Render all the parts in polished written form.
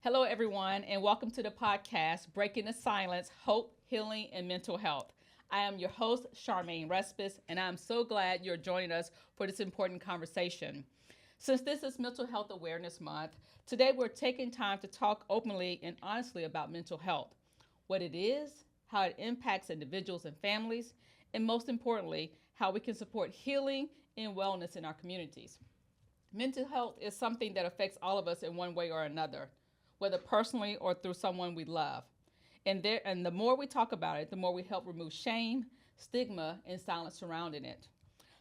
Hello, everyone, and welcome to the podcast, Breaking the Silence Hope, Healing, and Mental Health. I am your host, Charmaine Respis, and I'm so glad you're joining us for this important conversation. Since this is Mental Health Awareness Month, today we're taking time to talk openly and honestly about mental health, what it is, how it impacts individuals and families, and most importantly, how we can support healing and wellness in our communities. Mental health is something that affects all of us in one way or another, whether personally or through someone we love. And the more we talk about it, the more we help remove shame, stigma, and silence surrounding it.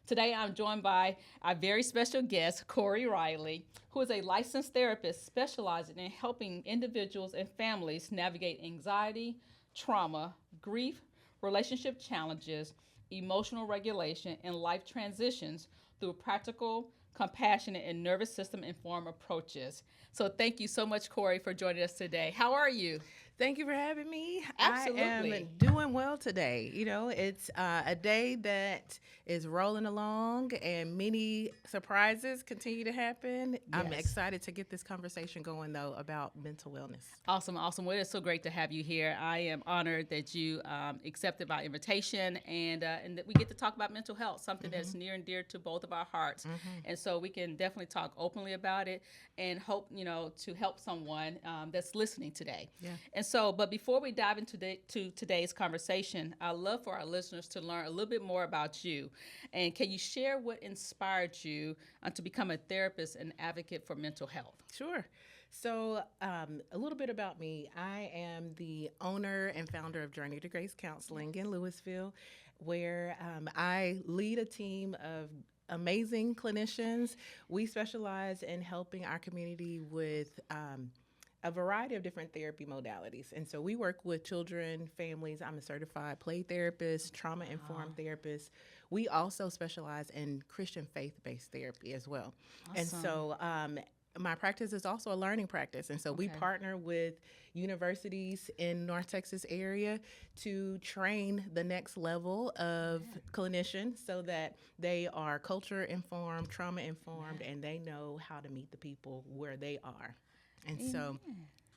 Today, I'm joined by our very special guest, Corey Riley, who is a licensed therapist specializing in helping individuals and families navigate anxiety, trauma, grief, relationship challenges, emotional regulation, and life transitions through practical, compassionate, and nervous system informed approaches. So, thank you so much, Corey, for joining us today. How are you? Thank you for having me. I am Absolutely. doing well today. It's a day that is rolling along and many surprises continue to happen. I'm Yes. excited to get this conversation going, though, about mental wellness. Awesome, awesome. Well, it's so great to have you here. I am honored that you accepted my invitation and that we get to talk about mental health, something that's near and dear to both of our hearts. And so we can definitely talk openly about it and hope, to help someone that's listening today. Yeah. And so, but before we dive into to today's conversation, I'd love for our listeners to learn a little bit more about you. And can you share what inspired you to become a therapist and advocate for mental health? Sure. A little bit about me. I am the owner and founder of Journey to Grace Counseling in Louisville, where I lead a team of amazing clinicians. We specialize in helping our community with a variety of different therapy modalities. And so we work with children, families. I'm a certified play therapist, trauma informed therapist. We also specialize in Christian faith based therapy as well. And Awesome. so my practice is also a learning practice. And so we Okay. partner with universities in North Texas area to train the next level of clinicians so that they are culture informed, trauma informed, and they know how to meet the people where they are. And so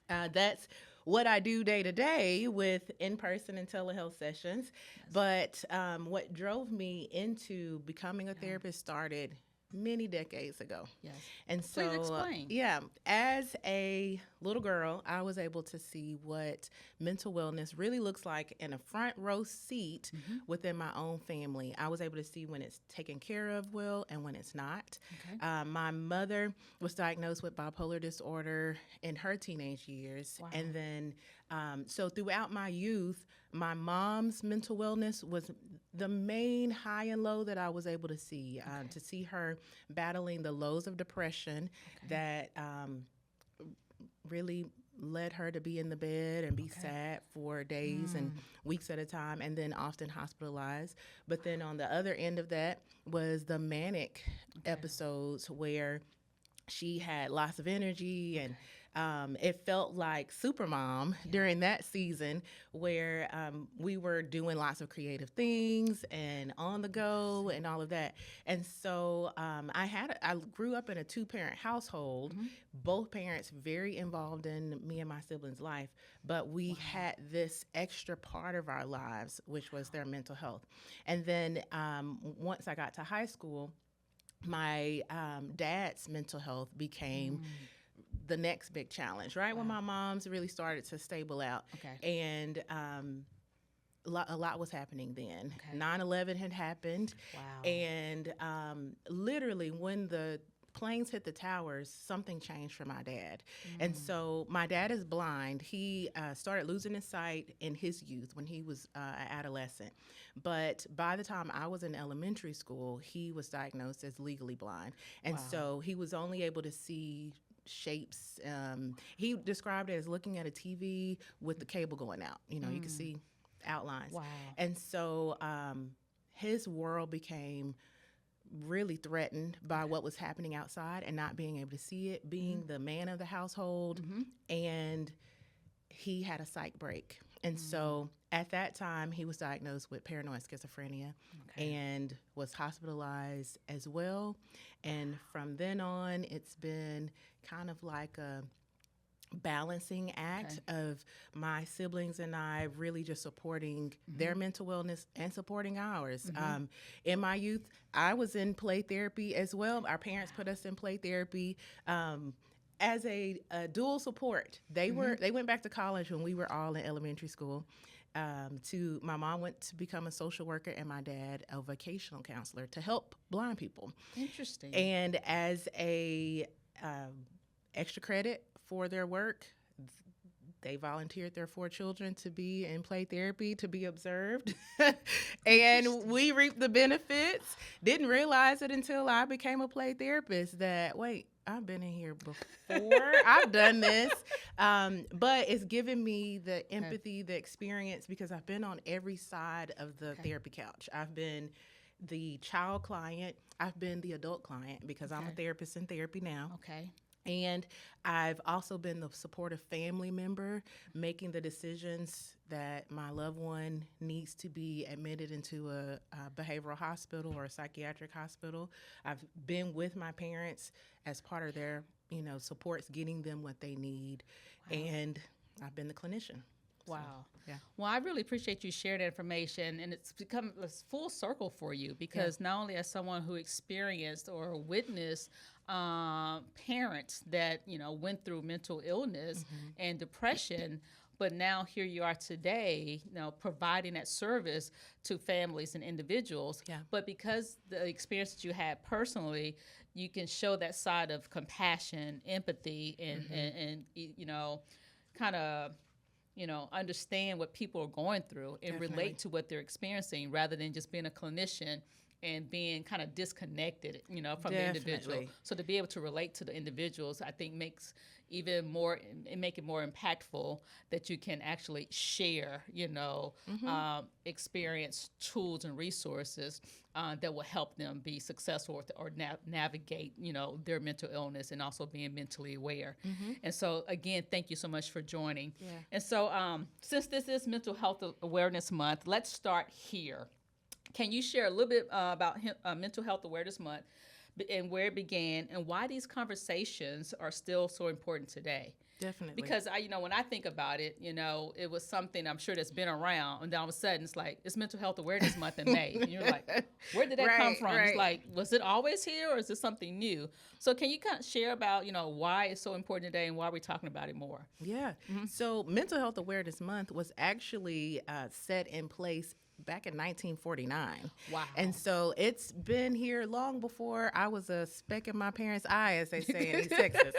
Amen. that's what I do day to day with in person and telehealth sessions. But what drove me into becoming a therapist started many decades ago. Yes. And Please so, explain. yeah, as a little girl, I was able to see what mental wellness really looks like in a front row seat within my own family. I was able to see when it's taken care of well and when it's not. Okay. My mother was diagnosed with bipolar disorder in her teenage years. Wow. And then, so throughout my youth, my mom's mental wellness was the main high and low that I was able to see her battling the lows of depression that really led her to be in the bed and be sad for days and weeks at a time and then often hospitalized. But then on the other end of that was the manic episodes where she had lots of energy and it felt like Supermom during that season where we were doing lots of creative things and on the go and all of that. And so I grew up in a two-parent household, both parents very involved in me and my siblings' life, but we had this extra part of our lives, which was their mental health. And then once I got to high school, my dad's mental health became the next big challenge, right? When my mom's really started to stable out. Okay. And a lot was happening then. Okay. 9/11 had happened. Wow. And literally, when the planes hit the towers, something changed for my dad. And so my dad is blind. He started losing his sight in his youth when he was an adolescent. But by the time I was in elementary school, he was diagnosed as legally blind. And so he was only able to see shapes. He described it as looking at a TV with the cable going out. You could see outlines. Wow. And so his world became really threatened by what was happening outside and not being able to see it, being the man of the household, and he had a psych break. And so at that time, he was diagnosed with paranoid schizophrenia and was hospitalized as well. And from then on, it's been kind of like a balancing act of my siblings and I really just supporting their mental wellness and supporting ours. In my youth, I was in play therapy as well. Our parents put us in play therapy. As a dual support, they went back to college when we were all in elementary school. My mom went to become a social worker and my dad a vocational counselor to help blind people. Interesting. And as a extra credit for their work, they volunteered their 4 children to be in play therapy, to be observed. And we reaped the benefits. Didn't realize it until I became a play therapist that, wait, I've been in here before. I've done this. But it's given me the empathy, the experience, because I've been on every side of the therapy couch. I've been the child client. I've been the adult client because I'm a therapist in therapy now. Okay. And I've also been the supportive family member, making the decisions that my loved one needs to be admitted into a behavioral hospital or a psychiatric hospital. I've been with my parents as part of their, supports, getting them what they need. Wow. And I've been the clinician. Wow. So, yeah. Well, I really appreciate you sharing that information, and it's become a full circle for you because not only as someone who experienced or witnessed parents that went through mental illness and depression, but now here you are today, providing that service to families and individuals. Yeah. But because the experience that you had personally, you can show that side of compassion, empathy, and kind of understand what people are going through and relate to what they're experiencing rather than just being a clinician and being kind of disconnected, from the individual. So to be able to relate to the individuals, I think make it more impactful that you can actually share, experience, tools, and resources that will help them be successful or navigate, their mental illness and also being mentally aware. And so, again, thank you so much for joining. Yeah. And so since this is Mental Health Awareness Month, let's start here. Can you share a little bit about Mental Health Awareness Month and where it began and why these conversations are still so important today? Definitely. Because when I think about it, it was something I'm sure that's been around, and then all of a sudden it's like it's Mental Health Awareness Month in May, and you're like, where did that come from? It's like, was it always here, or is it something new? So can you kind of share about why it's so important today and why we're talking about it more? Yeah. So Mental Health Awareness Month was actually set in place back in 1949. Wow. And so it's been here long before I was a speck in my parents' eye, as they say in East Texas.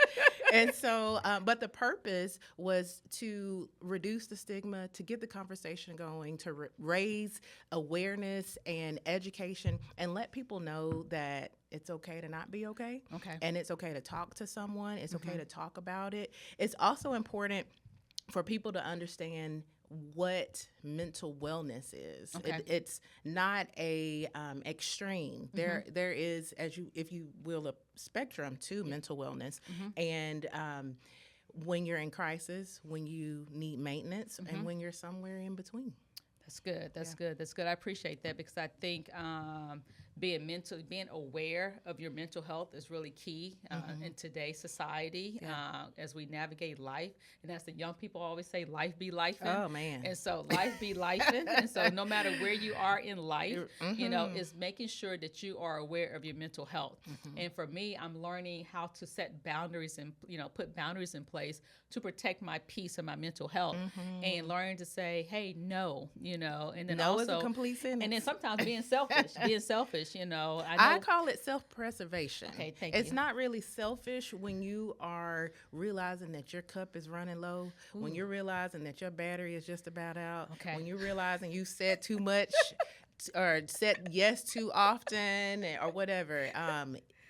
And so, but the purpose was to reduce the stigma, to get the conversation going, to raise awareness and education, and let people know that it's okay to not be okay. Okay. And it's okay to talk to someone. It's okay to talk about it. It's also important for people to understand what mental wellness is. Okay. It's not a extreme. There is, if you will, a spectrum to mental wellness. And when you're in crisis, when you need maintenance, and when you're somewhere in between. That's good. That's good. That's good. I appreciate that because I think being aware of your mental health is really key in today's society as we navigate life. And as the young people always say, life be lifing. Oh, man. And so life be lifing. And so no matter where you are in life, it's making sure that you are aware of your mental health. And for me, I'm learning how to set boundaries and, put boundaries in place to protect my peace and my mental health and learning to say, hey, no, and then no also is a complete sentence. And then sometimes being selfish, I call it self-preservation. Okay, thank you. It's not really selfish when you are realizing that your cup is running low, when you're realizing that your battery is just about out, when you're realizing you said too much or said yes too often or whatever.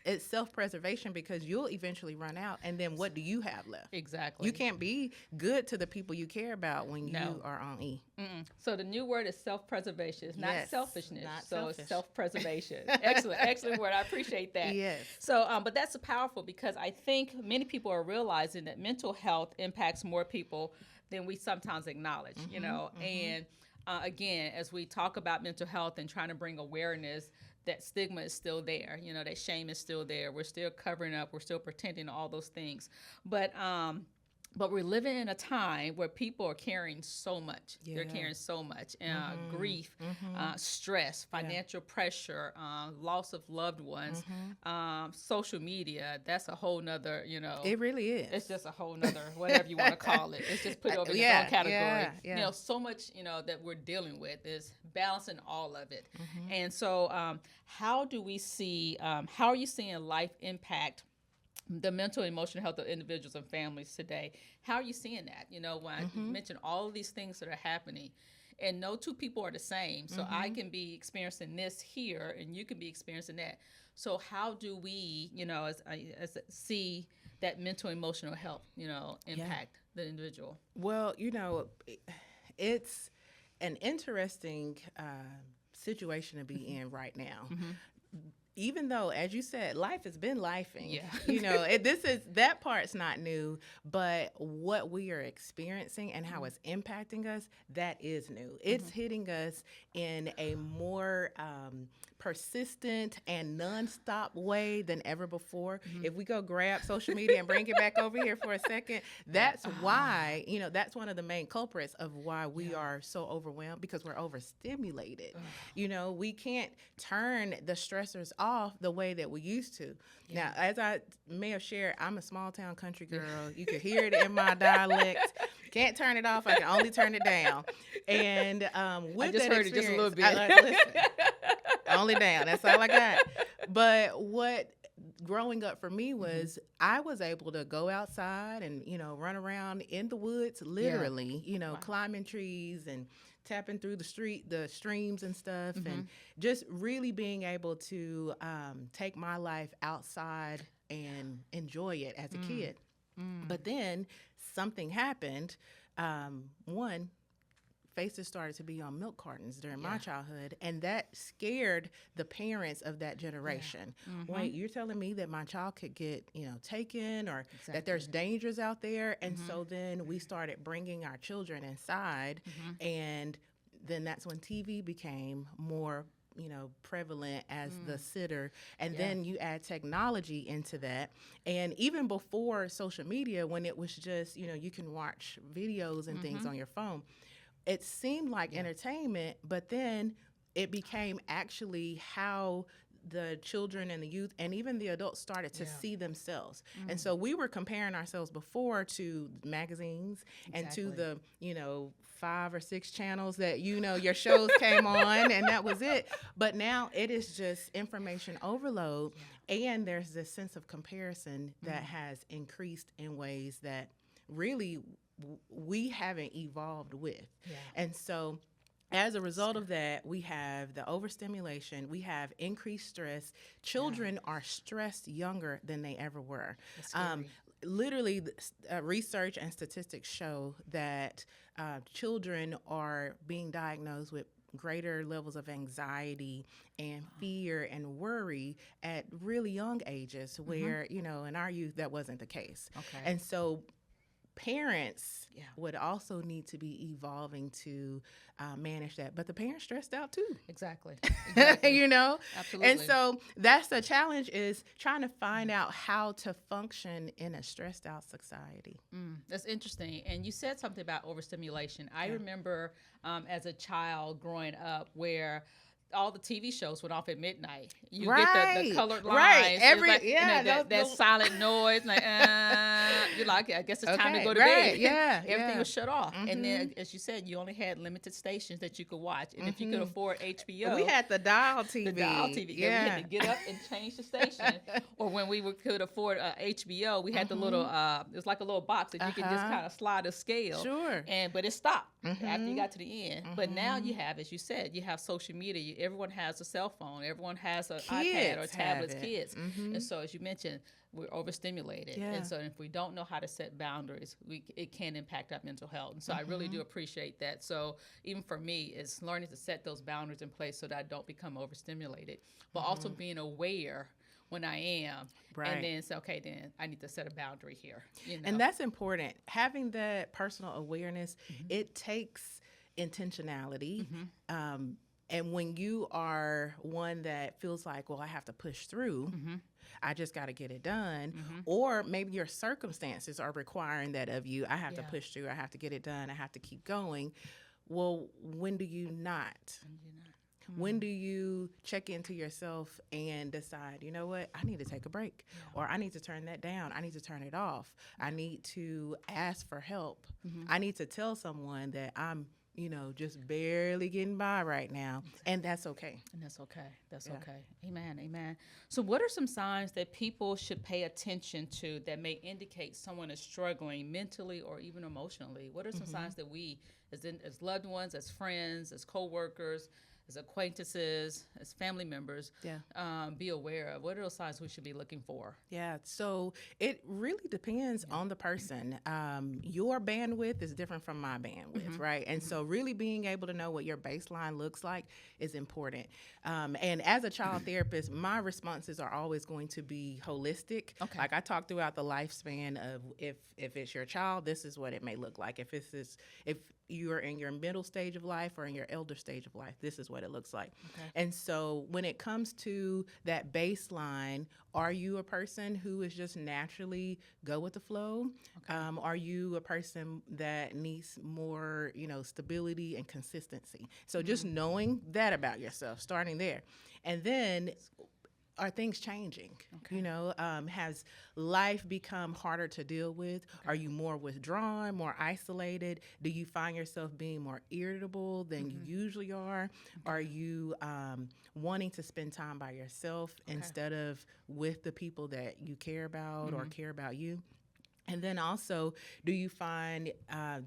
It's self-preservation because you'll eventually run out, and then what do you have left? Exactly. You can't be good to the people you care about when you are on E. So the new word is self-preservation. It's not selfishness. It's self-preservation. Excellent word. I appreciate that. Yes. So, but that's powerful because I think many people are realizing that mental health impacts more people than we sometimes acknowledge, and again, as we talk about mental health and trying to bring awareness, that stigma is still there. That shame is still there. We're still covering up. We're still pretending all those things. But But we're living in a time where people are carrying so much. Yeah. They're carrying so much grief, stress, financial pressure, loss of loved ones, social media. That's a whole nother, It really is. It's just a whole nother, whatever you want to call it. It's just put over in its own category. So much, that we're dealing with is balancing all of it. And so how do we see, how are you seeing life impact the mental and emotional health of individuals and families today? How are you seeing that? When I mentioned all of these things that are happening, and no two people are the same. So I can be experiencing this here, and you can be experiencing that. So how do we, as see that mental and emotional health, impact the individual? Well, it's an interesting situation to be in right now. Even though, as you said, life has been lifing. That part's not new, but what we are experiencing and how it's impacting us, that is new. It's hitting us in a more persistent and nonstop way than ever before. If we go grab social media and bring it back over here for a second, that's why, that's one of the main culprits of why we are so overwhelmed, because we're overstimulated. We can't turn the stressors off the way that we used to. Now, as I may have shared, I'm a small town country girl. You can hear it in my dialect. Can't turn it off. I can only turn it down. And with I just that heard it just a little bit. listen, only down. That's all I got. But what growing up for me was I was able to go outside and, run around in the woods, literally, climbing trees and tapping through the streams and stuff, and just really being able to take my life outside and enjoy it as a kid. But then something happened. One, faces started to be on milk cartons during my childhood, and that scared the parents of that generation. Wait, you're telling me that my child could get, taken, or that there's dangers out there? And so then we started bringing our children inside, and then that's when TV became more prevalent as the sitter. And then you add technology into that. And even before social media, when it was just, you can watch videos and things on your phone, it seemed like entertainment, but then it became actually how the children and the youth and even the adults started to see themselves. And so we were comparing ourselves before to magazines and to the, 5 or 6 channels that, your shows came on, and that was it. But now it is just information overload, and there's this sense of comparison that has increased in ways that really we haven't evolved with. And so as a result of that, we have the overstimulation, we have increased stress. Children are stressed younger than they ever were. Literally, research and statistics show that children are being diagnosed with greater levels of anxiety and fear and worry at really young ages, where, in our youth, that wasn't the case. And so parents would also need to be evolving to manage that. But the parents stressed out too. Exactly. Absolutely. And so that's the challenge, is trying to find out how to function in a stressed out society. That's interesting. And you said something about overstimulation. I remember as a child growing up where all the TV shows went off at midnight. You get the colored lines. That silent noise. Like, you're like, I guess it's time to go to bed. Everything was shut off. And then, as you said, you only had limited stations that you could watch. And if you could afford HBO. We had the dial TV. We had to get up and change the station. Or when we could afford HBO, we had the little, it was like a little box that you could just kind of slide a scale. But it stopped after you got to the end. But now you have, as you said, you have social media. Everyone has a cell phone. Everyone has an iPad or tablets, kids. And so, as you mentioned, we're overstimulated. And so if we don't know how to set boundaries, it can impact our mental health. And so I really do appreciate that. So even for me, it's learning to set those boundaries in place so that I don't become overstimulated, but also being aware when I am, and then say, okay, then I need to set a boundary here. And that's important. Having that personal awareness, it takes intentionality. And when you are one that feels like, well, I have to push through, I just got to get it done. Mm-hmm. Or maybe your circumstances are requiring that of you. I have to Yeah. push through. I have to get it done. I have to keep going. Well, when do you not? And you're not. Come When on. do you check into yourself and decide, you know what, I need to take a break, or I need to turn that down. I need to turn it off. I need to ask for help. Mm-hmm. I need to tell someone that I'm, just barely getting by right now. And that's okay. And that's okay. That's Yeah. okay. Amen. Amen. So, what are some signs that people should pay attention to that may indicate someone is struggling mentally or even emotionally? What are some signs that we, as loved ones, as friends, as co-workers, as acquaintances, as family members, be aware of? What are those signs we should be looking for? Yeah, so it really depends on the person. Your bandwidth is different from my bandwidth, right? And so really being able to know what your baseline looks like is important. And as a child therapist, my responses are always going to be holistic. Okay. Like I talk throughout the lifespan of if it's your child, this is what it may look like. If you're in your middle stage of life or in your elder stage of life, this is what it looks like. Okay. And so when it comes to that baseline, are you a person who is just naturally go with the flow? Okay. Are you a person that needs more, stability and consistency? So just knowing that about yourself, starting there. And then are things changing? Okay. Has life become harder to deal with? Okay. Are you more withdrawn, more isolated? Do you find yourself being more irritable than you usually are? Okay. Are you wanting to spend time by yourself instead of with the people that you care about or care about you? And then also, do you find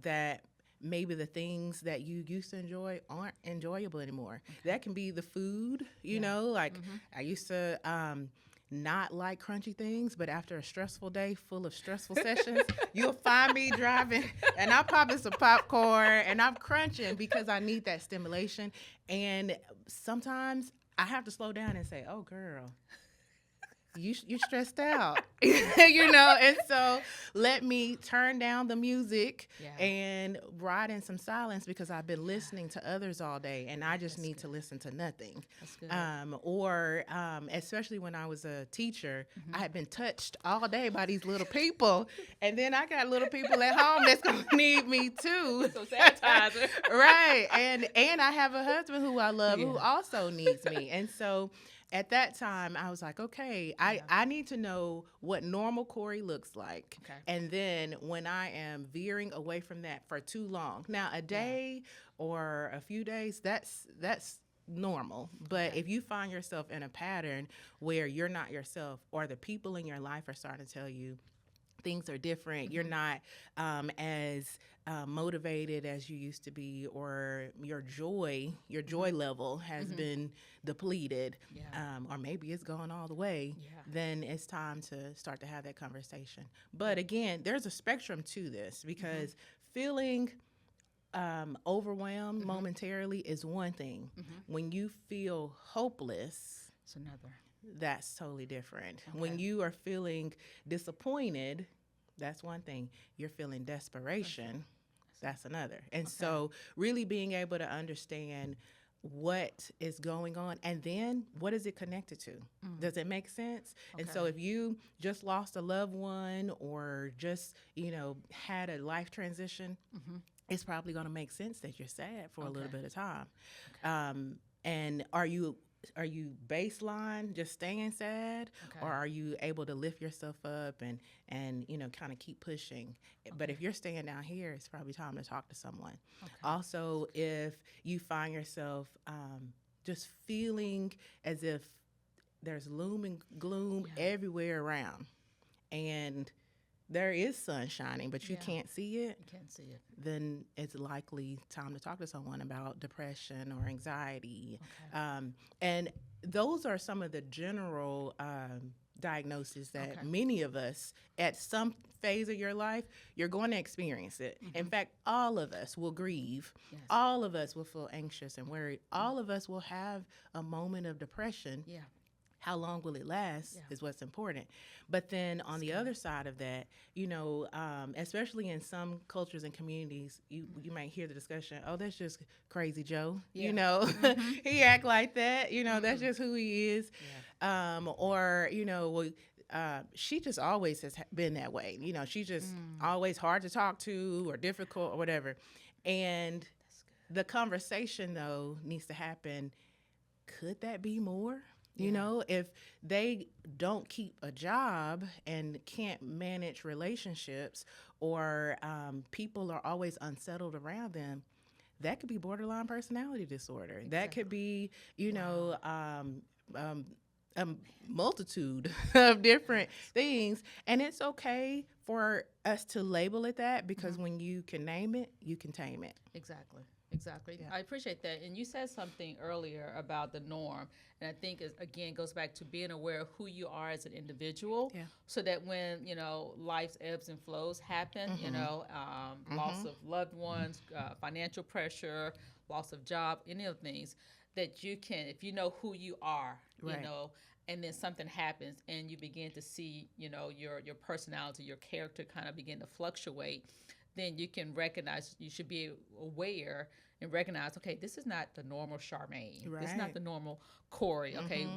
that maybe the things that you used to enjoy aren't enjoyable anymore? Okay. That can be the food, I used to not like crunchy things, but after a stressful day full of stressful sessions, you'll find me driving and I'm popping some popcorn and I'm crunching because I need that stimulation. And sometimes I have to slow down and say, oh, girl, you're stressed out, and so let me turn down the music and ride in some silence because I've been listening to others all day and I just need to listen to nothing. That's good. Or especially when I was a teacher, I had been touched all day by these little people, and then I got little people at home that's going to need me too. So sanitizer. Right. And I have a husband who I love who also needs me. And so at that time, I was like, okay, I need to know what normal Corey looks like. Okay. And then when I am veering away from that for too long. Now, a day or a few days, that's normal. But if you find yourself in a pattern where you're not yourself or the people in your life are starting to tell you things are different, you're not as motivated as you used to be, or your joy level has been depleted, or maybe it's gone all the way, then it's time to start to have that conversation. But again, there's a spectrum to this because feeling overwhelmed momentarily is one thing. When you feel hopeless, it's another. That's totally different. Okay. When you are feeling disappointed, that's one thing. You're feeling desperation, that's another. And so really being able to understand what is going on and then what is it connected to? Does it make sense? Okay. And so if you just lost a loved one or just, had a life transition, it's probably going to make sense that you're sad for a little bit of time. Okay. And are you baseline just staying sad, or are you able to lift yourself up and kind of keep pushing? But if you're staying down here, it's probably time to talk to someone. Also, if you find yourself just feeling as if there's looming gloom everywhere around and there is sun shining, but you can't see it. You can't see it. Then it's likely time to talk to someone about depression or anxiety. Okay. And those are some of the general diagnoses that many of us, at some phase of your life, you're going to experience it. In fact, all of us will grieve. Yes. All of us will feel anxious and worried. All of us will have a moment of depression. Yeah. How long will it last is what's important. But then on the other side of that, especially in some cultures and communities, you might hear the discussion, oh, that's just crazy Joe. Yeah. He act like that. That's just who he is. Or well, she just always has been that way. She's just always hard to talk to or difficult or whatever. And the conversation though needs to happen. Could that be more? If they don't keep a job and can't manage relationships, or people are always unsettled around them, that could be borderline personality disorder. Exactly. That could be, a multitude of different things. And it's okay for us to label it that, because when you can name it, you can tame it. Exactly. Yeah. I appreciate that. And you said something earlier about the norm. And I think, again, goes back to being aware of who you are as an individual, so that when, life's ebbs and flows happen, loss of loved ones, financial pressure, loss of job, any of the things, that you can, if you know who you are, and then something happens and you begin to see, your personality, your character kind of begin to fluctuate, then you can recognize, you should be aware and recognize, okay, this is not the normal Charmaine. Right. This is not the normal Corey. Okay,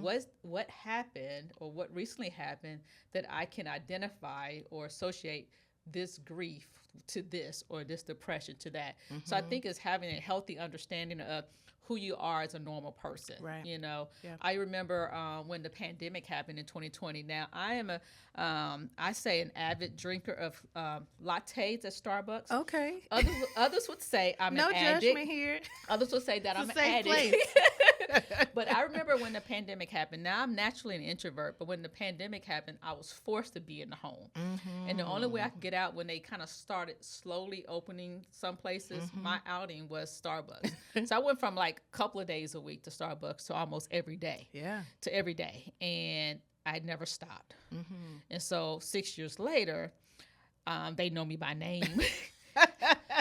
what happened, or what recently happened, that I can identify or associate this grief to this, or this depression to that. So I think it's having a healthy understanding of who you are as a normal person. Right. I remember when the pandemic happened in 2020. Now, I am I say an avid drinker of lattes at Starbucks. Okay. Others would say I'm an addict. No judgment here. Others would say that I'm an addict. But I remember when the pandemic happened. Now, I'm naturally an introvert, but when the pandemic happened, I was forced to be in the home. And the only way I could get out, when they kind of started slowly opening some places, my outing was Starbucks. So I went from like a couple of days a week to Starbucks to almost every day. Yeah. To every day. And I never stopped. And so 6 years later, they know me by name.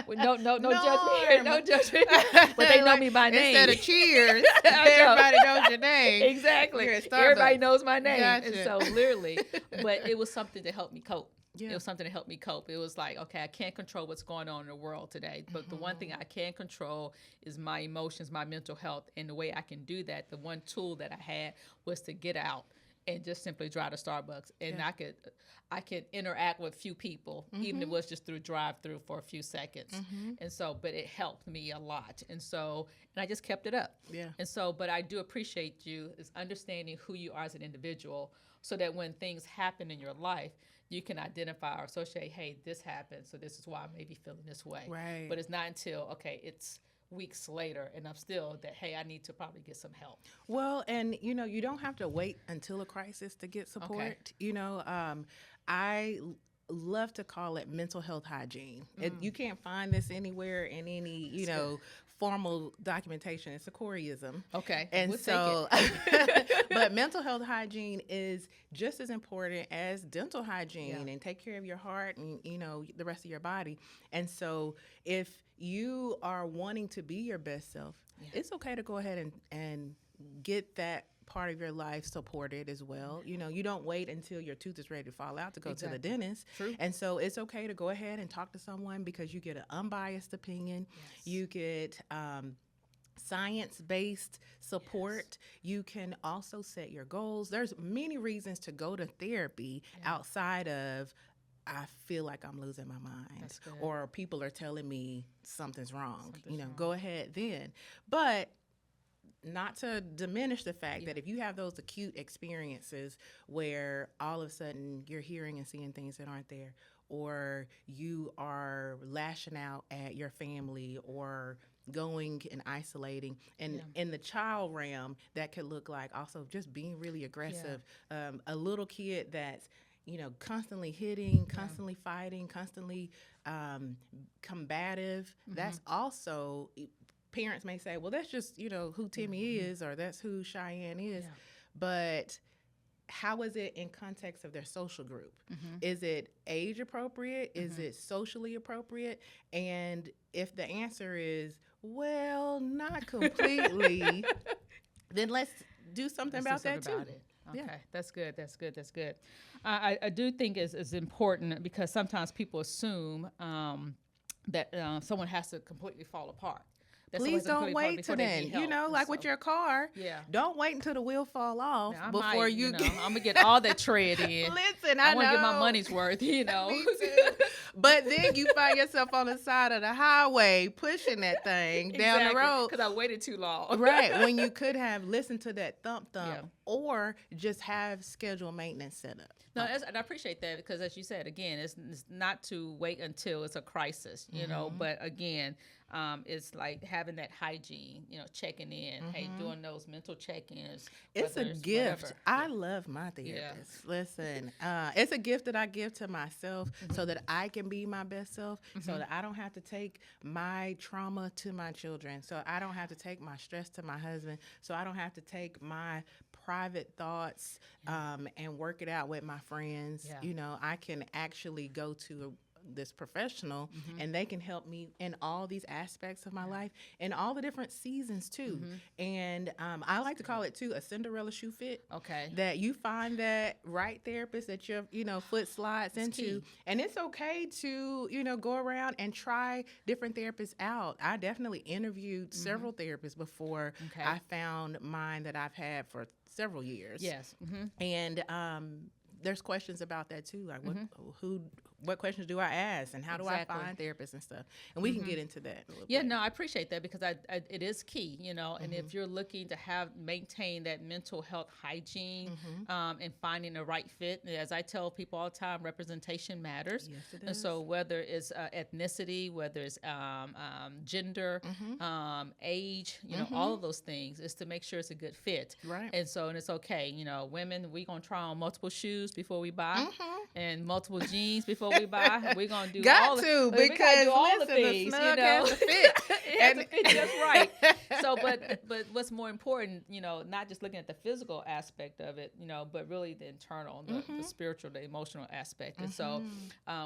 No judgment here. No judgment. But they know me by name. Instead of cheers, everybody knows your name. Exactly. Everybody knows my name. Gotcha. And so literally, but it was something to help me cope. Yeah. It was something to help me cope. It was like, okay, I can't control what's going on in the world today, but the one thing I can control is my emotions, my mental health. And the way I can do that, the one tool that I had was to get out and just simply drive to Starbucks. And I could interact with few people, even if it was just through drive-through for a few seconds. And so, but it helped me a lot. And I just kept it up. Yeah. And so, but I do appreciate you is understanding who you are as an individual, so that when things happen in your life, you can identify or associate, hey, this happened, so this is why I may be feeling this way. Right. But it's not until, okay, it's weeks later and I'm still that, hey, I need to probably get some help. Well, and, you don't have to wait until a crisis to get support. Okay. I love to call it mental health hygiene. You can't find this anywhere in any, formal documentation. It's a Coreyism. Okay. And we'll but mental health hygiene is just as important as dental hygiene, and take care of your heart and, the rest of your body. And so if you are wanting to be your best self, it's okay to go ahead and get that part of your life supported as well. You don't wait until your tooth is ready to fall out to go to the dentist. True. And so it's okay to go ahead and talk to someone, because you get an unbiased opinion. Yes. You get science-based support. Yes. You can also set your goals. There's many reasons to go to therapy outside of, I feel like I'm losing my mind, or people are telling me something's wrong. Go ahead then. But not to diminish the fact that if you have those acute experiences where all of a sudden you're hearing and seeing things that aren't there, or you are lashing out at your family, or going and isolating, and in the child realm, that could look like also just being really aggressive. A little kid that's constantly hitting, constantly fighting, constantly combative. That's also, parents may say, well, that's just, who Timmy is, or that's who Cheyenne is. Yeah. But how is it in context of their social group? Is it age appropriate? Is it socially appropriate? And if the answer is, well, not completely, then let's do something about that too. Okay, that's good. I do think it's important, because sometimes people assume that someone has to completely fall apart. please don't wait till then. You know, like with your car. Yeah. Don't wait until the wheel fall off Now, before you know, get. I'm gonna get all that tread in. Listen, I I want to know. get my money's worth. You know. Me too. But then you find yourself on the side of the highway pushing that thing down the road because I waited too long. Right, when you could have listened to that thump or just have scheduled maintenance set up. No, and I appreciate that because, as you said, again, it's not to wait until it's a crisis, you know. But again, it's like having that hygiene, you know, checking in, hey, doing those mental check-ins. It's a gift. Whatever. I love my therapist. Yeah. Listen, it's a gift that I give to myself so that I can be my best self, so that I don't have to take my trauma to my children, so I don't have to take my stress to my husband, so I don't have to take my private thoughts and work it out with my friends. Yeah. You know, I can actually go to this professional and they can help me in all these aspects of my life and all the different seasons too. And I like to call it too a Cinderella shoe fit. Okay. That you find that right therapist that your foot slides into. Key. And it's okay to, go around and try different therapists out. I definitely interviewed several therapists before I found mine that I've had for several years. Yes. And there's questions about that too, like what questions do I ask and how do I find therapists and stuff, and we can get into that a little bit. No, I appreciate that because it is key, and if you're looking to maintain that mental health hygiene and finding the right fit, as I tell people all the time, representation matters. Yes, it is. And so whether it's ethnicity, whether it's gender, age, all of those things, is to make sure it's a good fit. Right. And it's okay, women, we're gonna try on multiple shoes before we buy and multiple jeans before we buy. We're gonna do all the things. The snug has to fit. It has to fit just right. So, but what's more important, not just looking at the physical aspect of it, but really the internal, the spiritual, the emotional aspect. And so,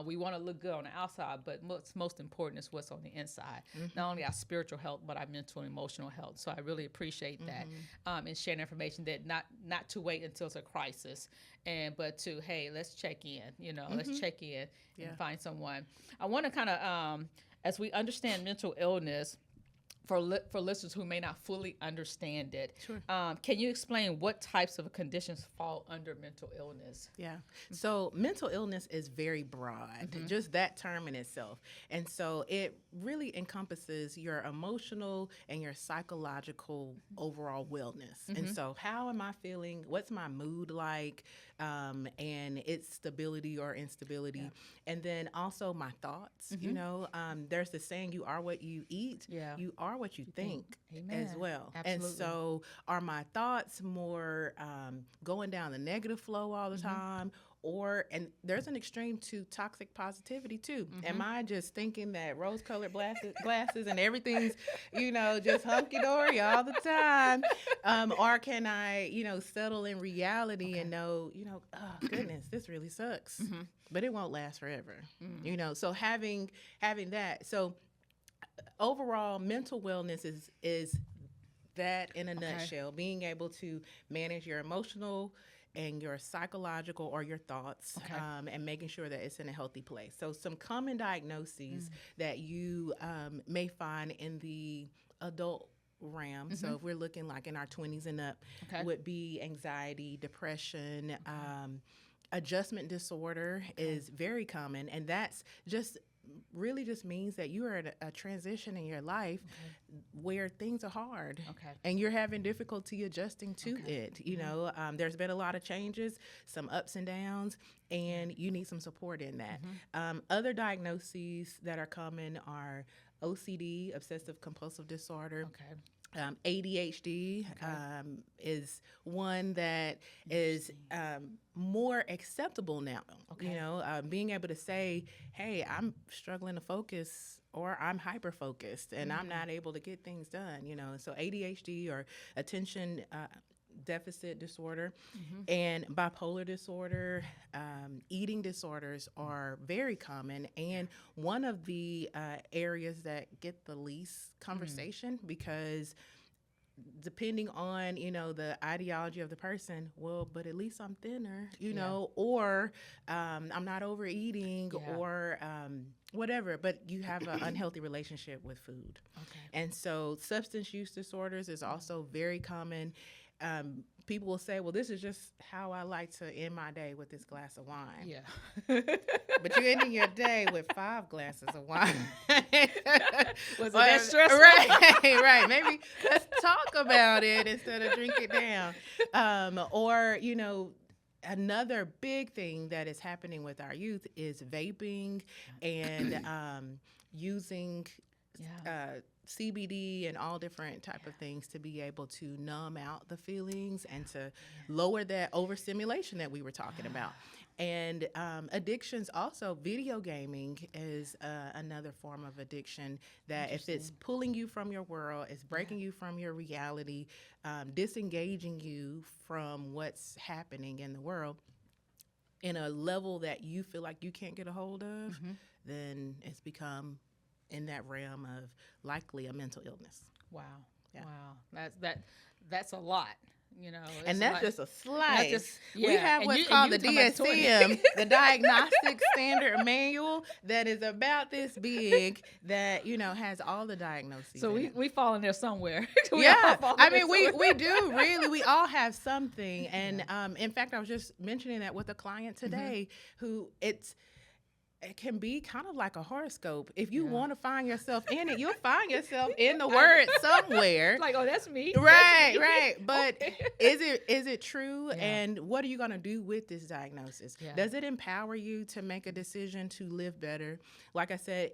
we want to look good on the outside, but what's most important is what's on the inside. Not only our spiritual health, but our mental and emotional health. So, I really appreciate that and sharing information that not to wait until it's a crisis. But to, hey, let's check in, let's check in and find someone. I want to kind of, as we understand mental illness, for listeners who may not fully understand it, can you explain what types of conditions fall under mental illness? Yeah. So mental illness is very broad, just that term in itself. And so it really encompasses your emotional and your psychological overall wellness. And so how am I feeling? What's my mood like? And its stability or instability. Yeah. And then also my thoughts, there's the saying, you are what you eat, you are what you think. Amen. As well. Absolutely. And so are my thoughts more going down the negative flow all the time? And there's an extreme to toxic positivity too. Am I just thinking that rose-colored glasses and everything's, just hunky-dory all the time? Or can I, settle in reality and know, oh goodness, this really sucks, but it won't last forever. So having that. So overall, mental wellness is that in a nutshell, being able to manage your emotional and your psychological or your thoughts, and making sure that it's in a healthy place. So some common diagnoses that you may find in the adult realm, so if we're looking like in our 20s and up, would be anxiety, depression, adjustment disorder is very common, and that's just really just means that you are at a transition in your life where things are hard and you're having difficulty adjusting to it. There's been a lot of changes, some ups and downs, and you need some support in that. Other diagnoses that are common are OCD, obsessive compulsive disorder. ADHD is one that is more acceptable now. Being able to say, hey, I'm struggling to focus, or I'm hyper focused and I'm not able to get things done. So ADHD or attention deficit disorder and bipolar disorder, eating disorders are very common, and one of the areas that get the least conversation because depending on, the ideology of the person, well, but at least I'm thinner, Yeah. or I'm not overeating, Yeah. or whatever, but you have an unhealthy relationship with food. Okay. And so substance use disorders is also very common. People will say, well, this is just how I like to end my day, with this glass of wine. Yeah. But you're ending your day with 5 glasses of wine. Was it that stressful? Right. Maybe let's talk about it instead of drink it down. Or, another big thing that is happening with our youth is vaping and using CBD and all different type of things to be able to numb out the feelings and to lower that overstimulation that we were talking about. And addictions also, video gaming is another form of addiction that if it's pulling you from your world, it's breaking you from your reality, disengaging you from what's happening in the world in a level that you feel like you can't get a hold of, then it's become in that realm of likely a mental illness. Wow. Yeah. Wow. That's a lot. And that's just a slice. Yeah. We have what's called the DSM, the Diagnostic Standard Manual, that is about this big, that has all the diagnoses. So we fall in there somewhere. We do really. We all have something. And in fact, I was just mentioning that with a client today, who it can be kind of like a horoscope. If you want to find yourself in it, you'll find yourself in the word somewhere. Like, oh, that's me. Right, that's me. right. But is it true? Yeah. And what are you going to do with this diagnosis? Yeah. Does it empower you to make a decision to live better? Like I said,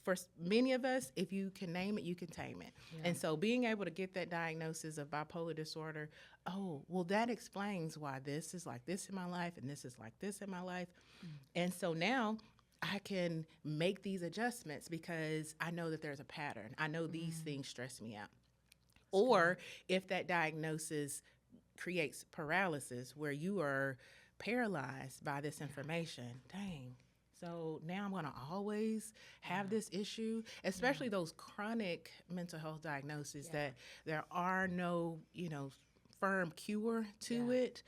for many of us, if you can name it, you can tame it. Yeah. And so being able to get that diagnosis of bipolar disorder, that explains why this is like this in my life and this is like this in my life. And so now I can make these adjustments because I know that there's a pattern. I know these things stress me out. Or if that diagnosis creates paralysis where you are paralyzed by this information, dang. So now I'm going to always have this issue, especially those chronic mental health diagnoses that there are no, firm cure to it.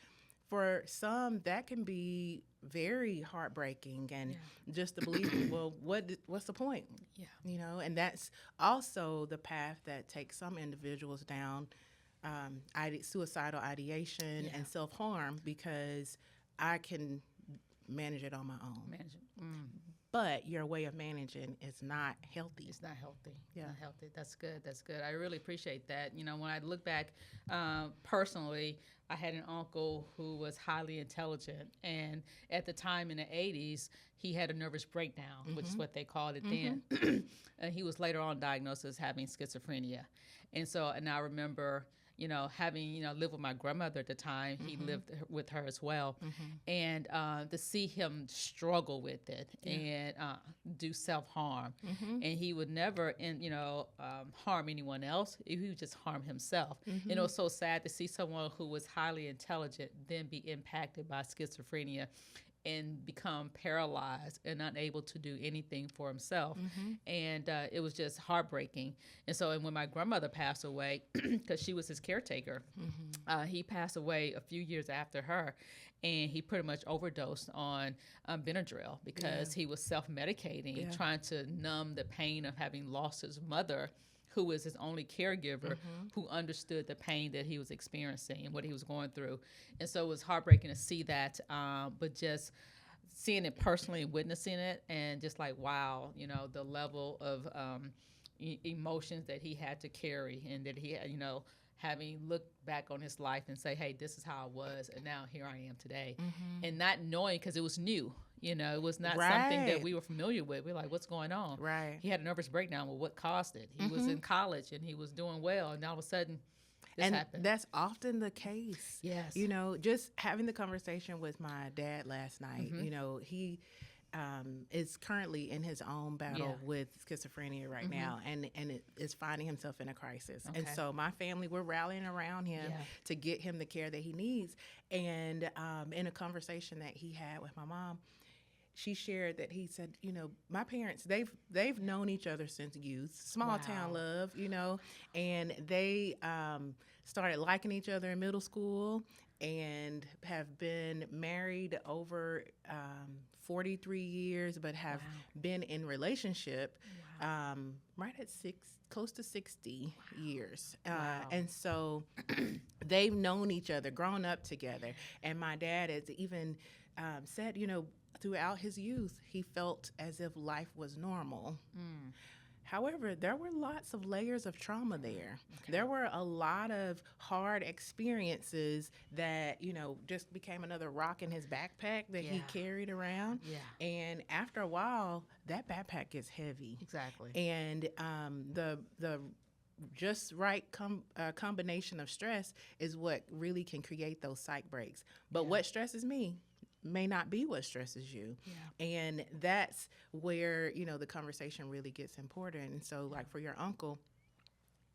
For some, that can be very heartbreaking, and just to believe, well, what's the point? Yeah, and that's also the path that takes some individuals down, suicidal ideation and self-harm, because I can manage it on my own. But your way of managing is not healthy. It's not healthy. Yeah. Not healthy. That's good. That's good. I really appreciate that. When I look back personally, I had an uncle who was highly intelligent, and at the time in the 80s, he had a nervous breakdown, which is what they called it then. And he was later on diagnosed as having schizophrenia. And I remember, having, lived with my grandmother at the time. He lived with her as well. And to see him struggle with it and do self-harm. And he would never, harm anyone else. He would just harm himself. And it was so sad to see someone who was highly intelligent then be impacted by schizophrenia and become paralyzed and unable to do anything for himself. And it was just heartbreaking. And when my grandmother passed away, because she was his caretaker, he passed away a few years after her. And he pretty much overdosed on Benadryl because he was self-medicating, trying to numb the pain of having lost his mother, who was his only caregiver, who understood the pain that he was experiencing and what he was going through. And so it was heartbreaking to see that, but just seeing it personally, witnessing it, and just like, wow, the level of emotions that he had to carry, and that he, having looked back on his life and say, hey, this is how I was, and now here I am today. And not knowing, because it was new. It was not something that we were familiar with. We're like, what's going on? Right. He had a nervous breakdown. Well, what caused it? He was in college and he was doing well, and all of a sudden this happened. That's often the case. Yes. Just having the conversation with my dad last night, he is currently in his own battle with schizophrenia right now, and it is finding himself in a crisis. Okay. And so my family, we're rallying around him to get him the care that he needs. And in a conversation that he had with my mom, she shared that he said, my parents, they've known each other since youth, small town love, and they started liking each other in middle school and have been married over 43 years, but have been in relationship right at close to 60 years. And so they've known each other, grown up together. And my dad has even said, throughout his youth, he felt as if life was normal. However, there were lots of layers of trauma there. Okay. There were a lot of hard experiences that, just became another rock in his backpack that he carried around. Yeah. And after a while, that backpack gets heavy. Exactly. And the just right combination of stress is what really can create those psych breaks. But what stresses me may not be what stresses you. Yeah. And that's where, the conversation really gets important. And so like for your uncle,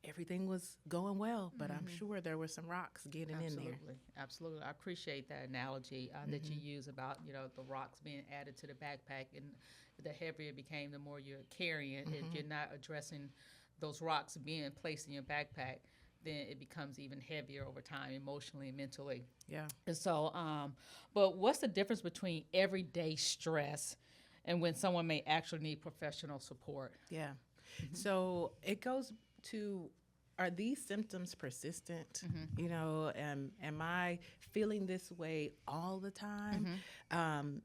everything was going well, but I'm sure there were some rocks getting in there. Absolutely. I appreciate that analogy that you use about, the rocks being added to the backpack, and the heavier it became, the more you're carrying. If you're not addressing those rocks being placed in your backpack, then it becomes even heavier over time, emotionally and mentally. Yeah. And so, but what's the difference between everyday stress and when someone may actually need professional support? Yeah. So it goes to, are these symptoms persistent? Am I feeling this way all the time?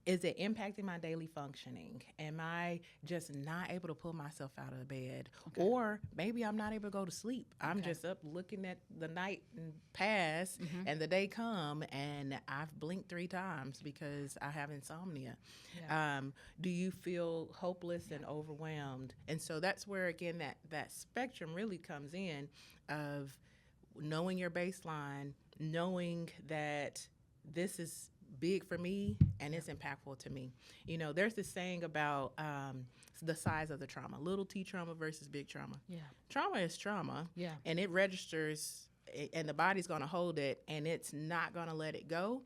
Is it impacting my daily functioning? Am I just not able to pull myself out of the bed? Okay. Or maybe I'm not able to go to sleep. I'm just up looking at the night pass and the day come, and I've blinked 3 times because I have insomnia. Yeah. Do you feel hopeless and overwhelmed? And so that's where, again, that spectrum really comes in, of knowing your baseline, knowing that this is big for me and it's impactful to me. There's this saying about the size of the trauma, little T trauma versus big trauma. Yeah. Trauma is trauma, and it registers, and the body's going to hold it, and it's not going to let it go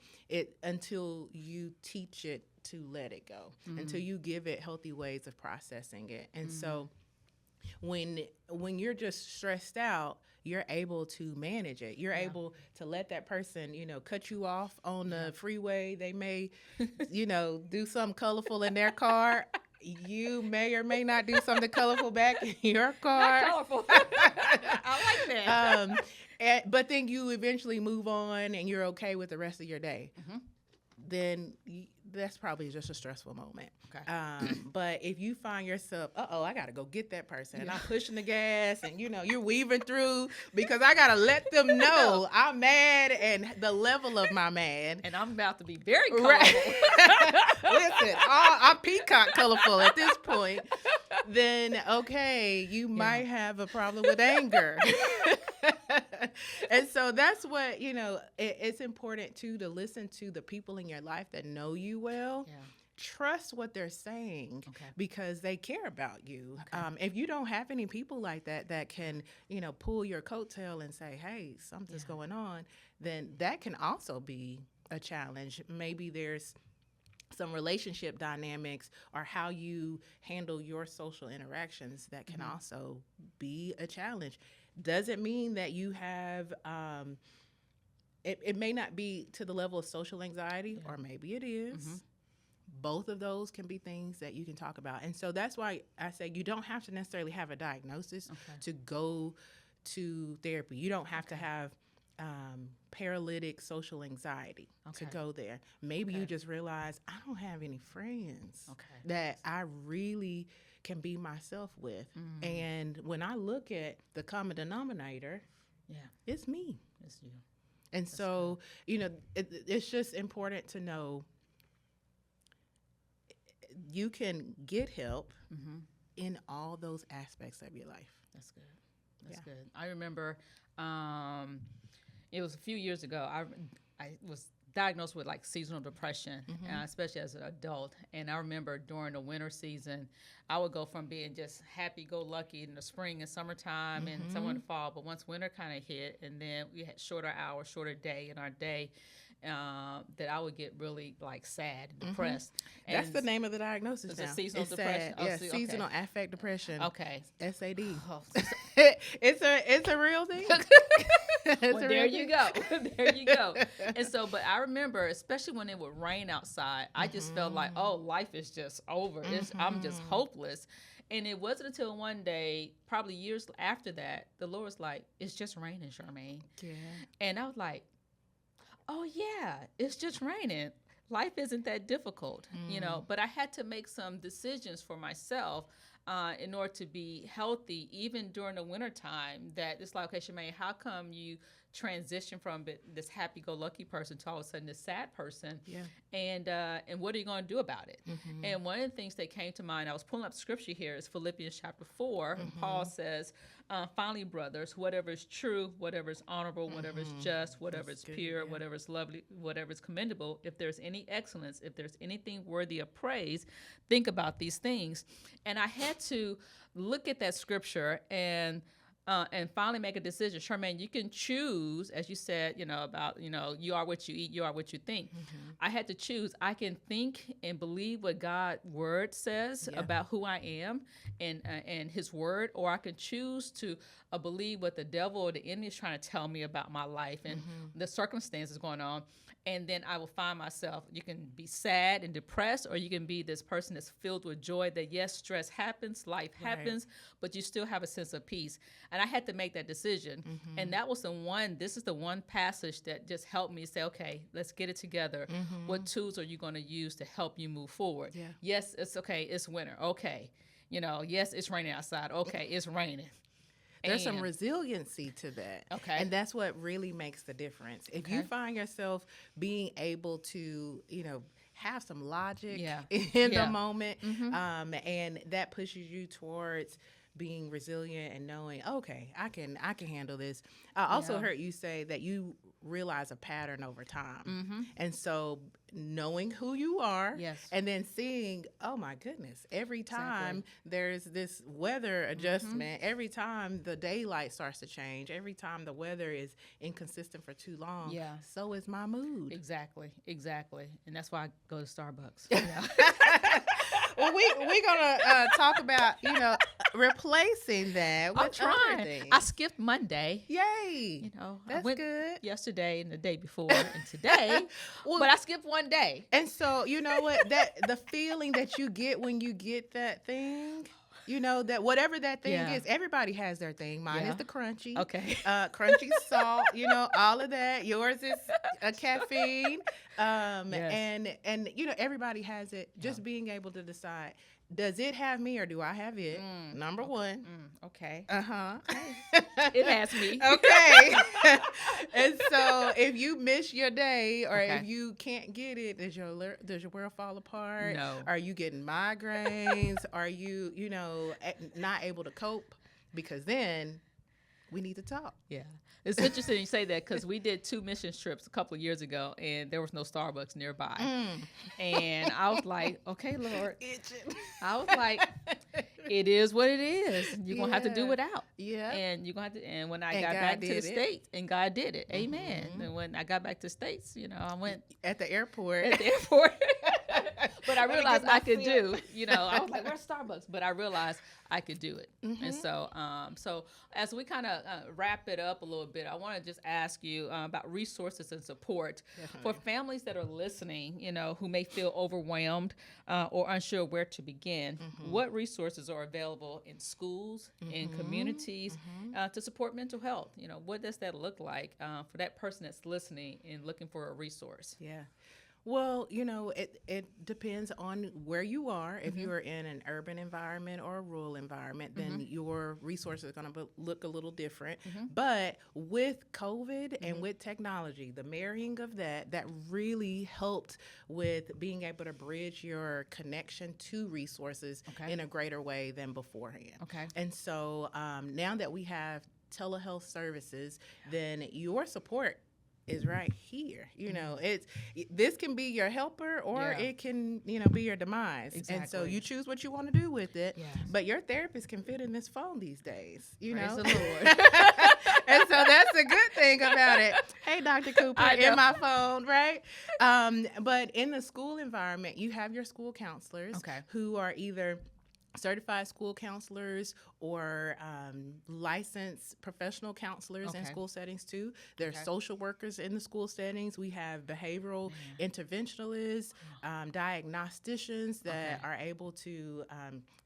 until you teach it to let it go, until you give it healthy ways of processing it. And so when you're just stressed out, you're able to manage it. You're able to let that person, cut you off on the freeway. They may, do something colorful in their car. You may or may not do something colorful back in your car. Not colorful. I like that. But then you eventually move on and you're okay with the rest of your day. Then that's probably just a stressful moment. Okay. But if you find yourself, I got to go get that person, and I'm pushing the gas, and you're weaving through because I got to let them know I'm mad and the level of my mad. And I'm about to be very colorful. Right. Listen, I'm peacock colorful at this point. Then, okay, you might have a problem with anger. And so that's what, it's important too, to listen to the people in your life that know you well. Yeah. Trust what they're saying because they care about you. Okay. If you don't have any people like that can, pull your coattail and say, hey, something's going on, then that can also be a challenge. Maybe there's some relationship dynamics or how you handle your social interactions that can also be a challenge. Doesn't mean that you have, it may not be to the level of social anxiety, or maybe it is. Both of those can be things that you can talk about. And so that's why I say you don't have to necessarily have a diagnosis to go to therapy. You don't have to have paralytic social anxiety to go there. Maybe you just realize, I don't have any friends that I really can be myself with. And when I look at the common denominator, it's me. It's you. And that's so, it's just important to know you can get help in all those aspects of your life. That's good. That's good. I remember it was a few years ago. I was diagnosed with seasonal depression, especially as an adult. And I remember during the winter season, I would go from being just happy-go-lucky in the spring and summertime and some in the fall. But once winter kind of hit, and then we had shorter hours, shorter day in our day, that I would get really like sad, depressed. That's And the name of the diagnosis it's now. a seasonal It's depression. sad. Oh, Yeah, see, seasonal okay. affect depression. Okay. SAD. Oh, It's a real thing. well, there you go. There you go. And so, but I remember, especially when it would rain outside, I just felt like, oh, life is just over. I'm just hopeless. And it wasn't until one day, probably years after that, the Lord was like, it's just raining, Charmaine. Yeah. And I was like, oh, yeah, it's just raining. Life isn't that difficult, but I had to make some decisions for myself in order to be healthy, even during the wintertime, that it's like, okay, Charmaine, how come you transition from this happy-go-lucky person to all of a sudden this sad person? Yeah. And what are you going to do about it? And one of the things that came to mind, I was pulling up scripture here, is Philippians chapter 4. And Paul says, finally, brothers, whatever is true, whatever is honorable, whatever is just, whatever is pure, whatever is lovely, whatever is commendable, if there's any excellence, if there's anything worthy of praise, think about these things. And I had to look at that scripture and finally make a decision. Charmaine, you can choose, as you said, about, you are what you eat, you are what you think. I had to choose. I can think and believe what God's word says about who I am and his word, or I can choose to believe what the devil or the enemy is trying to tell me about my life and the circumstances going on. And then I will find myself, you can be sad and depressed, or you can be this person that's filled with joy that, yes, stress happens, life happens, but you still have a sense of peace. And I had to make that decision. And that was this is the one passage that just helped me say, okay, let's get it together. What tools are you going to use to help you move forward? Yeah. Yes, it's okay, it's winter. Okay. Yes, it's raining outside. Okay, it's raining. There's some resiliency to that. Okay. And that's what really makes the difference. If you find yourself being able to, have some logic in the moment, and that pushes you towards being resilient and knowing, okay, I can handle this. I also heard you say that you realize a pattern over time. And so knowing who you are and then seeing, oh my goodness, every time there's this weather adjustment, every time the daylight starts to change, every time the weather is inconsistent for too long, so is my mood. Exactly. And that's why I go to Starbucks. Well, we're gonna talk about replacing that with other things. I skipped Monday. Yay! That's I went good. Yesterday and the day before and today, but I skipped one day. And so you know what? That the feeling that you get when you get that thing. That whatever that thing is, everybody has their thing. Mine is the crunchy. Okay. Crunchy salt, all of that. Yours is a caffeine. And everybody has it. Just being able to decide, does it have me or do I have it? Number one. Okay. It has me. Okay. And so if you miss your day or if you can't get it, does your world fall apart? No. Are you getting migraines? Are you, not able to cope? Because then we need to talk. Yeah. It's interesting you say that because we did 2 mission trips a couple of years ago and there was no Starbucks nearby. And I was like, okay, Lord. I was like, it is what it is. You're going to have to do without. Yeah. And you're going to have to, and when I got back to the States, and God did it. Amen. And when I got back to the States, I went. At the airport. But I realized I could do, I was like, where's Starbucks? But I realized I could do it. And so as we kind of wrap it up a little bit, I want to just ask you about resources and support for families that are listening, who may feel overwhelmed or unsure where to begin. What resources are available in schools, in communities to support mental health? What does that look like for that person that's listening and looking for a resource? Yeah. Well, it depends on where you are. If you are in an urban environment or a rural environment, then your resources are going to look a little different. But with COVID and with technology, the marrying of that really helped with being able to bridge your connection to resources in a greater way than beforehand. And so now that we have telehealth services, then your support is right here. This can be your helper, or Yeah. it can, be your demise. And so Exactly. you choose what you want to do with it. Yes. But your therapist can fit in this phone these days, Praise know. the Lord. And so that's a good thing about it. Hey, Dr. Cooper, I know. in my phone, right? But in the school environment, you have your school counselors Okay. who are either certified school counselors or licensed professional counselors in Okay. school settings too. There's Okay. social workers in the school settings. We have behavioral interventionalists, diagnosticians that Okay. are able to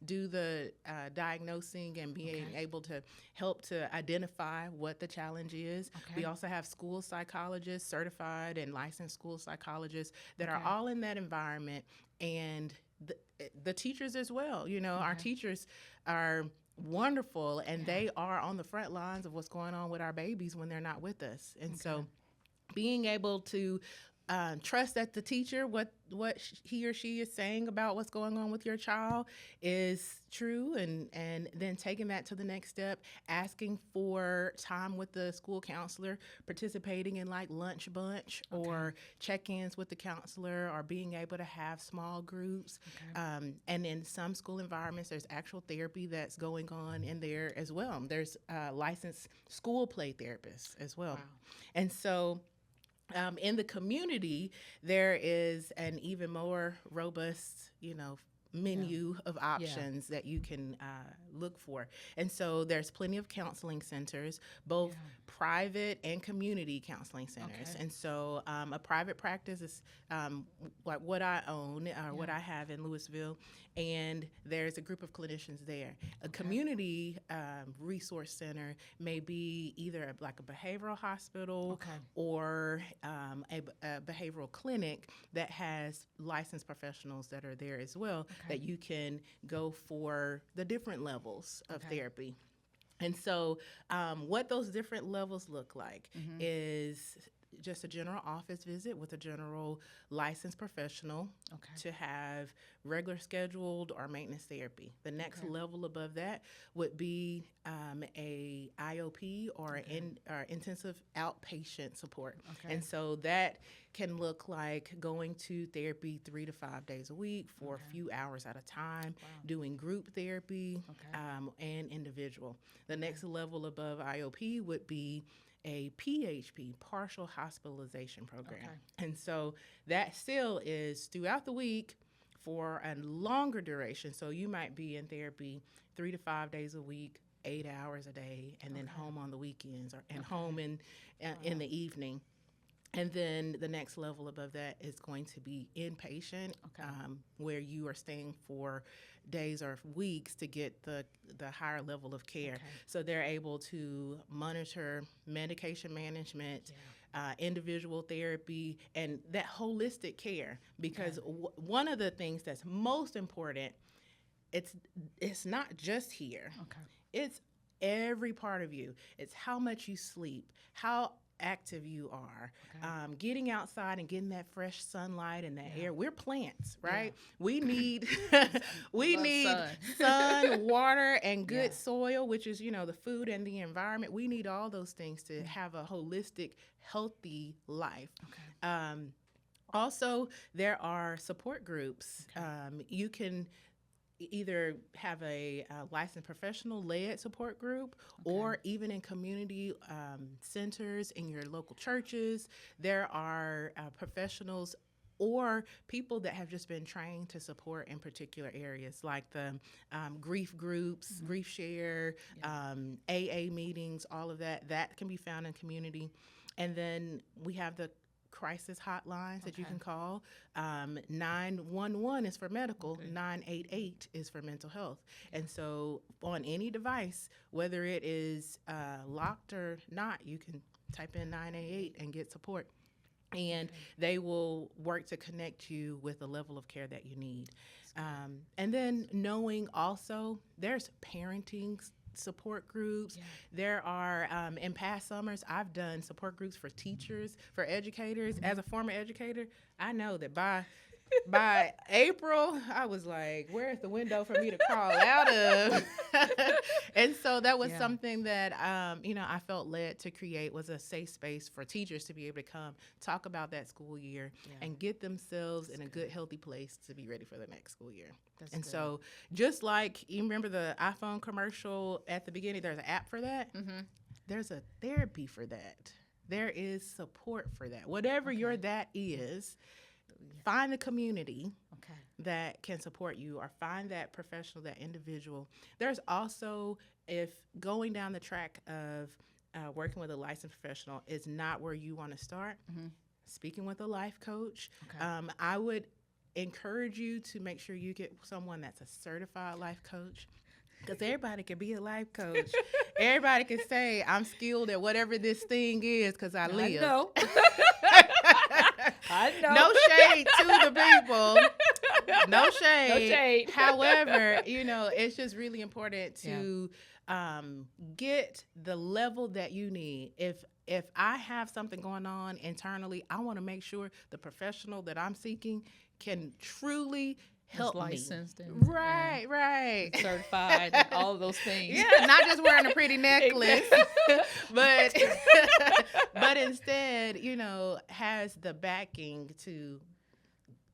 do the diagnosing and being able to help to identify what the challenge is. Okay. We also have school psychologists, certified and licensed school psychologists that are Okay. all in that environment, and the teachers as well. Our teachers are wonderful, and they are on the front lines of what's going on with our babies when they're not with us. And so being able to trust that the teacher, what he or she is saying about what's going on with your child is true, and then taking that to the next step, asking for time with the school counselor, participating in like lunch bunch or check-ins with the counselor, or being able to have small groups. And in some school environments, there's actual therapy that's going on in there as well. There's licensed school play therapists as well. Wow. And so in the community, there is an even more robust, menu of options that you can look for. And so there's plenty of counseling centers, both private and community counseling centers. And so a private practice is like what I own or what I have in Louisville, and there's a group of clinicians there. A community resource center may be either like a behavioral hospital or a behavioral clinic that has licensed professionals that are there as well, that you can go for the different levels of therapy. And so what those different levels look like is just a general office visit with a general licensed professional to have regular scheduled or maintenance therapy. The next level above that would be a IOP or intensive outpatient support. And so that can look like going to therapy 3 to 5 days a week for a few hours at a time, doing group therapy and individual. The next level above IOP would be a PHP, partial hospitalization program. And so that still is throughout the week for a longer duration. So you might be in therapy 3 to 5 days a week, 8 hours a day, and then home on the weekends and home in the evening. And then the next level above that is going to be inpatient, where you are staying for days or weeks to get the higher level of care. So they're able to monitor medication management, individual therapy, and that holistic care. Because one of the things that's most important, it's not just here. It's every part of you. It's how much you sleep, how active you are, getting outside and getting that fresh sunlight and that air. We're plants, right? We need sun, water, and good soil, which is the food and the environment. We need all those things to have a holistic, healthy life. Also, there are support groups. You can either have a licensed professional-led support group, or even in community centers in your local churches, there are professionals or people that have just been trained to support in particular areas, like the grief groups, grief share, AA meetings, all of that can be found in community. And then we have the crisis hotlines that you can call. 911 is for medical, 988 is for mental health. And so on any device, whether it is locked or not, you can type in 988 and get support. And they will work to connect you with the level of care that you need. And then knowing also there's parenting support groups. There are, in past summers, I've done support groups for teachers, for educators. As a former educator, I know that by by April, I was like, where's the window for me to crawl out of? And so that was something that, I felt led to create, was a safe space for teachers to be able to come talk about that school year and get themselves in a good, healthy place to be ready for the next school year. So just like, you remember the iPhone commercial at the beginning, there's an app for that. Mm-hmm. There's a therapy for that. There is support for that. Whatever your that is, find a community that can support you, or find that professional, that individual. There's also, if going down the track of working with a licensed professional is not where you want to start, speaking with a life coach, I would encourage you to make sure you get someone that's a certified life coach. Because everybody can be a life coach. Everybody can say, I'm skilled at whatever this thing is because I live. I know. I know. No shade to the people. No shade. No shade. However, it's just really important to get the level that you need. If I have something going on internally, I want to make sure the professional that I'm seeking can truly help licensed me. And, right. And certified, and all of those things. Yeah, not just wearing a pretty necklace, but instead, has the backing to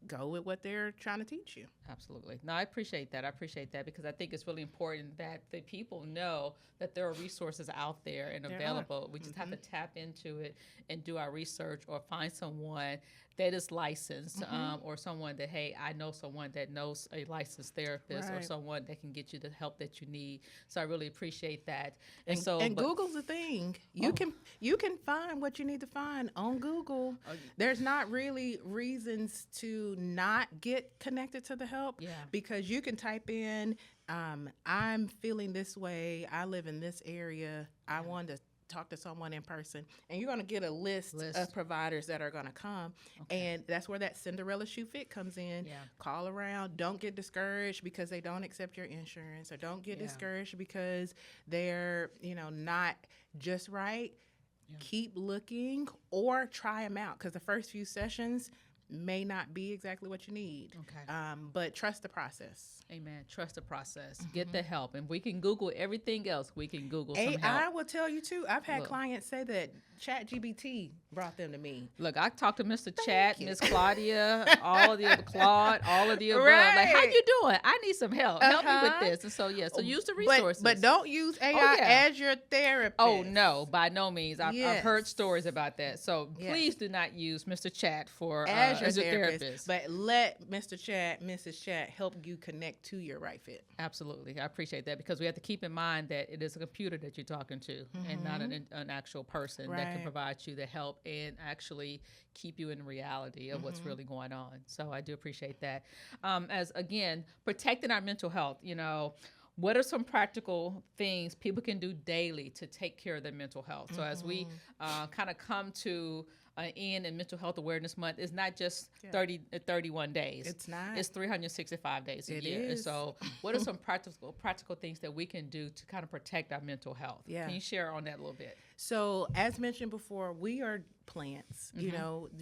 go with what they're trying to teach you. Absolutely. No, I appreciate that. because I think it's really important that the people know that there are resources out there and available. We just have to tap into it and do our research, or find someone that is licensed, or someone that, hey, I know someone that knows a licensed therapist, or someone that can get you the help that you need. So I really appreciate that. And Google's a thing. You can find what you need to find on Google. There's not really reasons to not get connected to the help, because you can type in, I'm feeling this way, I live in this area, I want to talk to someone in person, and you're going to get a list of providers that are going to come. And that's where that Cinderella shoe fit comes in. Call around. Don't get discouraged because they don't accept your insurance, or don't get discouraged because they're not just right. Keep looking, or try them out, because the first few sessions may not be exactly what you need. But trust the process. Amen. Trust the process. Get the help. And we can Google everything else. We can Google some help. AI will tell you too. I've had clients say that ChatGPT brought them to me. Look, I talked to Mr. Chat, Miss Claudia, all of the above, Claude, all of the above. Right. Like, how you doing? I need some help. Help me with this. And so, so use the resources. But don't use AI as your therapist. Oh, no, by no means. I've heard stories about that. So please do not use Mr. Chat as your therapist. But let Mr. Chat, Mrs. Chat help you connect to your right fit. Absolutely. I appreciate that, because we have to keep in mind that it is a computer that you're talking to, and not an actual person that can provide you the help and actually keep you in reality of what's really going on. So I do appreciate that. As again, protecting our mental health, what are some practical things people can do daily to take care of their mental health? So as we kind of come to in Mental Health Awareness Month, is not just 31 days. It's not. It's 365 days a year. Is. And so what are some practical things that we can do to kind of protect our mental health? Can you share on that a little bit? So as mentioned before, we are plants.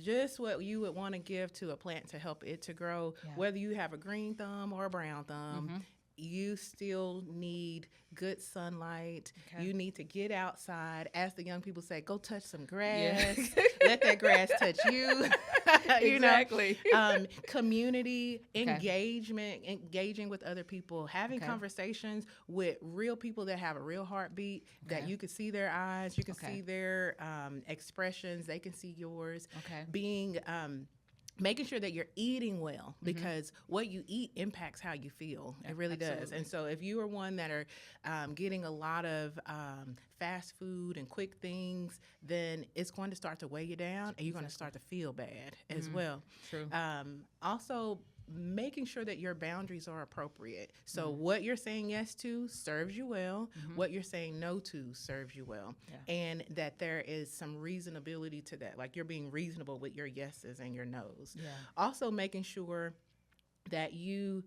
Just what you would want to give to a plant to help it to grow, whether you have a green thumb or a brown thumb. You still need good sunlight. You need to get outside. As the young people say, go touch some grass. Let that grass touch you. Exactly. Community engagement, engaging with other people, having conversations with real people that have a real heartbeat, that you can see their eyes, you can see their expressions, they can see yours. Being making sure that you're eating well, because what you eat impacts how you feel. It really does. And so if you are one that are getting a lot of fast food and quick things, then it's going to start to weigh you down, and you're going to start to feel bad as well. True. Also, making sure that your boundaries are appropriate. So what you're saying yes to serves you well. What you're saying no to serves you well. And that there is some reasonability to that. Like, you're being reasonable with your yeses and your nos. Also making sure that you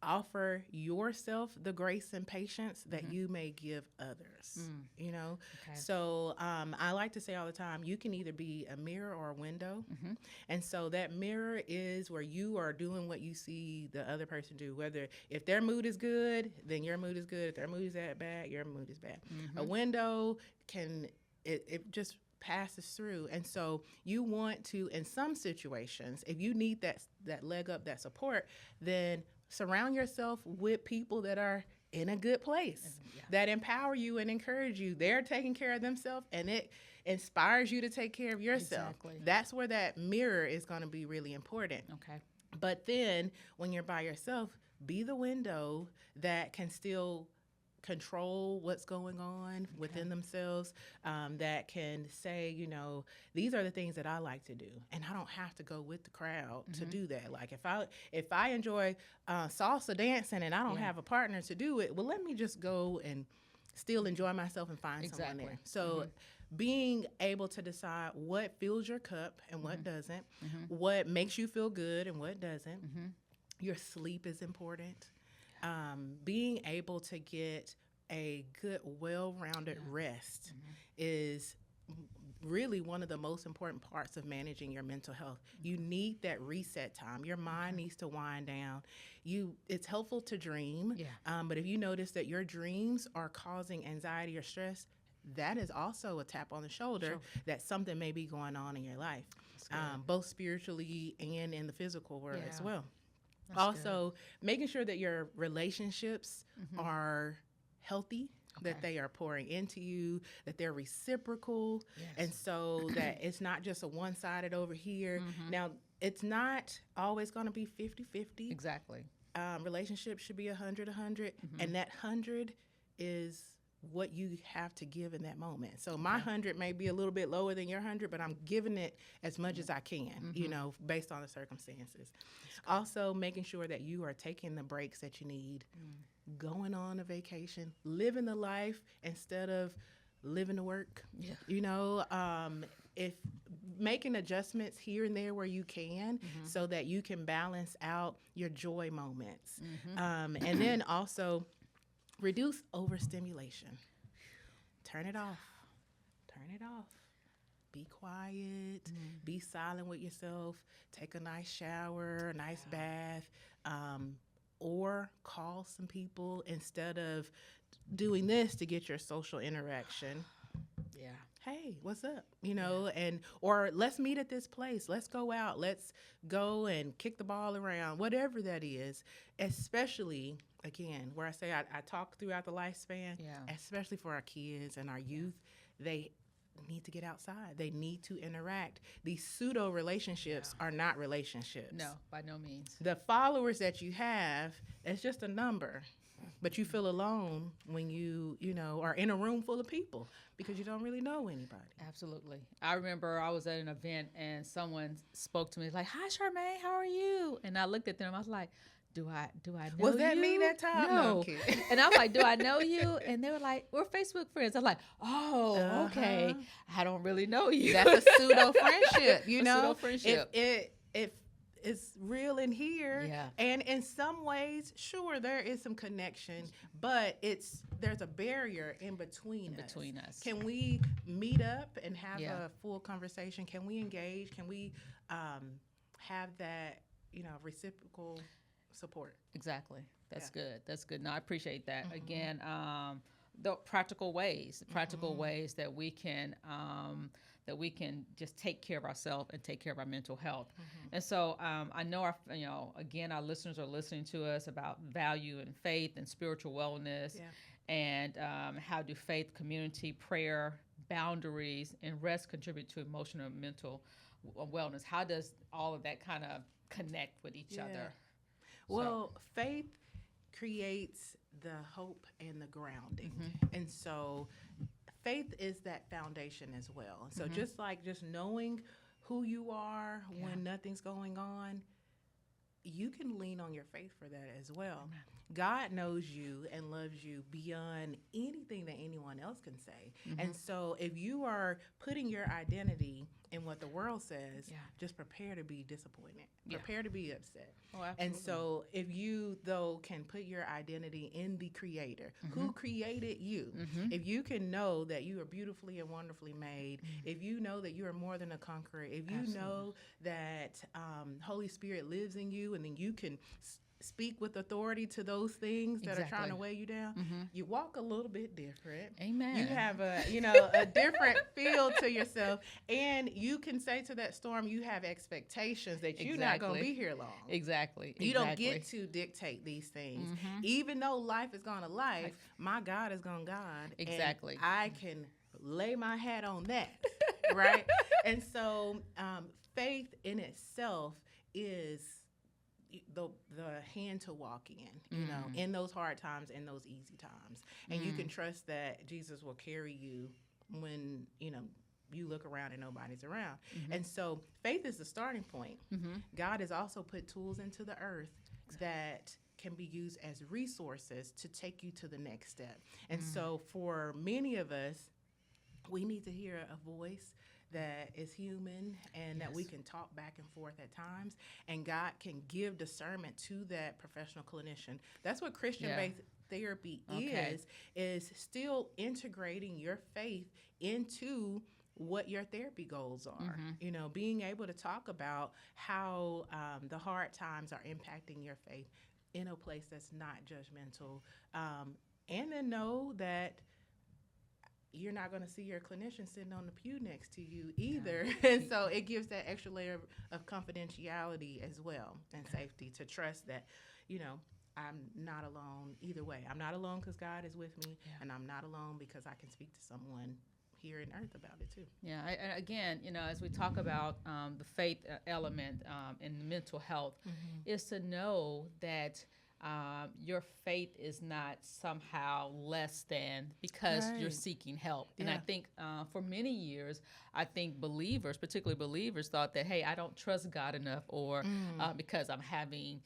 offer yourself the grace and patience that you may give others. You know, so I like to say all the time, you can either be a mirror or a window, and so that mirror is where you are doing what you see the other person do. Whether if their mood is good, then your mood is good. If their mood is that bad, your mood is bad. A window can it just passes through, and so you want to, in some situations, if you need that leg up, that support, then surround yourself with people that are in a good place, that empower you and encourage you. They're taking care of themselves, and it inspires you to take care of yourself. Exactly. That's where that mirror is going to be really important. Okay. But then when you're by yourself, be the window that can still control what's going on within themselves, that can say, you know, these are the things that I like to do, and I don't have to go with the crowd to do that. Like if I enjoy salsa dancing and I don't have a partner to do it, well, let me just go and still enjoy myself and find someone there. So being able to decide what fills your cup and what doesn't, what makes you feel good and what doesn't. Your sleep is important. Being able to get a good, well-rounded rest is really one of the most important parts of managing your mental health. You need that reset time. Your mind needs to wind down. It's helpful to dream, but if you notice that your dreams are causing anxiety or stress, that is also a tap on the shoulder that something may be going on in your life, both spiritually and in the physical world as well. That's also making sure that your relationships are healthy, that they are pouring into you, that they're reciprocal, and so that it's not just a one-sided over here. Now, it's not always going to be 50-50. Exactly. Relationships should be 100-100, and that 100 is what you have to give in that moment. So my 100 may be a little bit lower than your 100, but I'm giving it as much as I can, you know, based on the circumstances. Also, making sure that you are taking the breaks that you need, going on a vacation, living the life instead of living to work. You know, if making adjustments here and there where you can, so that you can balance out your joy moments. And then also reduce overstimulation. Turn it off. Turn it off. Be quiet. Be silent with yourself. Take a nice shower, a nice bath, or call some people instead of doing this to get your social interaction. Hey, what's up? You know, or let's meet at this place. Let's go out. Let's go and kick the ball around, whatever that is. Especially, again, where I say I talk throughout the lifespan, especially for our kids and our youth, they need to get outside. They need to interact. These pseudo relationships are not relationships. No, by no means. The followers that you have, it's just a number. But you feel alone when you know, are in a room full of people because you don't really know anybody. Absolutely. I remember I was at an event and someone spoke to me like, "Hi, Charmaine, how are you?" And I looked at them. I was like, Do I know you? Was that me that time? No. And I'm like, "Do I know you?" And they were like, "We're Facebook friends." I'm like, "Oh, okay. I don't really know you." That's a pseudo friendship, you know? Pseudo friendship. If it's real in here, and in some ways, sure, there is some connection, but there's a barrier in between us. Can we meet up and have a full conversation? Can we engage? Can we have that, you know, reciprocal support? Exactly. That's good. That's good. No, I appreciate that. Again, the practical ways that we can just take care of ourselves and take care of our mental health. And so I know our listeners are listening to us about value and faith and spiritual wellness, and how do faith, community, prayer, boundaries, and rest contribute to emotional and mental wellness? How does all of that kind of connect with each other? Well, faith creates the hope and the grounding. And so faith is that foundation as well. So just knowing who you are when nothing's going on, you can lean on your faith for that as well. God knows you and loves you beyond anything that anyone else can say. And so if you are putting your identity in what the world says, just prepare to be disappointed. Prepare to be upset. Oh, absolutely. And so if you, though, can put your identity in the Creator who created you, if you can know that you are beautifully and wonderfully made, if you know that you are more than a conqueror, if you know that Holy Spirit lives in you, and then you can speak with authority to those things that are trying to weigh you down, you walk a little bit different. Amen. You have a a different feel to yourself, and you can say to that storm, you have expectations that you're not going to be here long. Exactly. You don't get to dictate these things. Even though life is going to life, my God is going to God. Exactly. And I can lay my hat on that, right? And so faith in itself is the hand to walk in, you know, in those hard times, in those easy times. And you can trust that Jesus will carry you when, you know, you look around and nobody's around. And so faith is the starting point. God has also put tools into the earth that can be used as resources to take you to the next step. And so for many of us, we need to hear a voice that is human and that we can talk back and forth at times, and God can give discernment to that professional clinician. That's what Christian-based therapy is still integrating your faith into what your therapy goals are. You know, being able to talk about how the hard times are impacting your faith in a place that's not judgmental, and then know that you're not going to see your clinician sitting on the pew next to you either. And so it gives that extra layer of confidentiality as well, and safety, to trust that, you know, I'm not alone either way. I'm not alone because God is with me, and I'm not alone because I can speak to someone here in earth about it too. Yeah, and again, you know, as we talk about the faith element in mental health, is to know that your faith is not somehow less than because you're seeking help. And I think for many years, I think believers, particularly believers, thought that, hey, I don't trust God enough, or because I'm having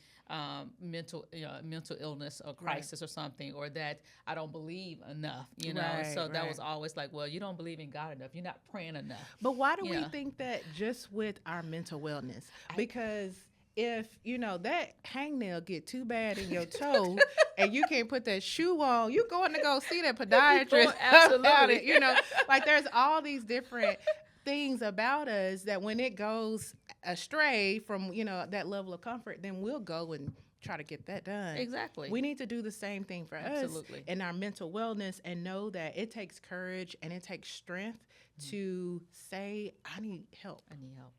mental illness or crisis or something, or that I don't believe enough, you know. So that was always like, well, you don't believe in God enough. You're not praying enough. But why do we think that just with our mental wellness? Because if, you know, that hangnail get too bad in your toe and you can't put that shoe on, you going to go see that podiatrist about it. You know, like there's all these different things about us that when it goes astray from, you know, that level of comfort, then we'll go and try to get that done. Exactly. We need to do the same thing for us in our mental wellness, and know that it takes courage and it takes strength to say, I need help. I need help.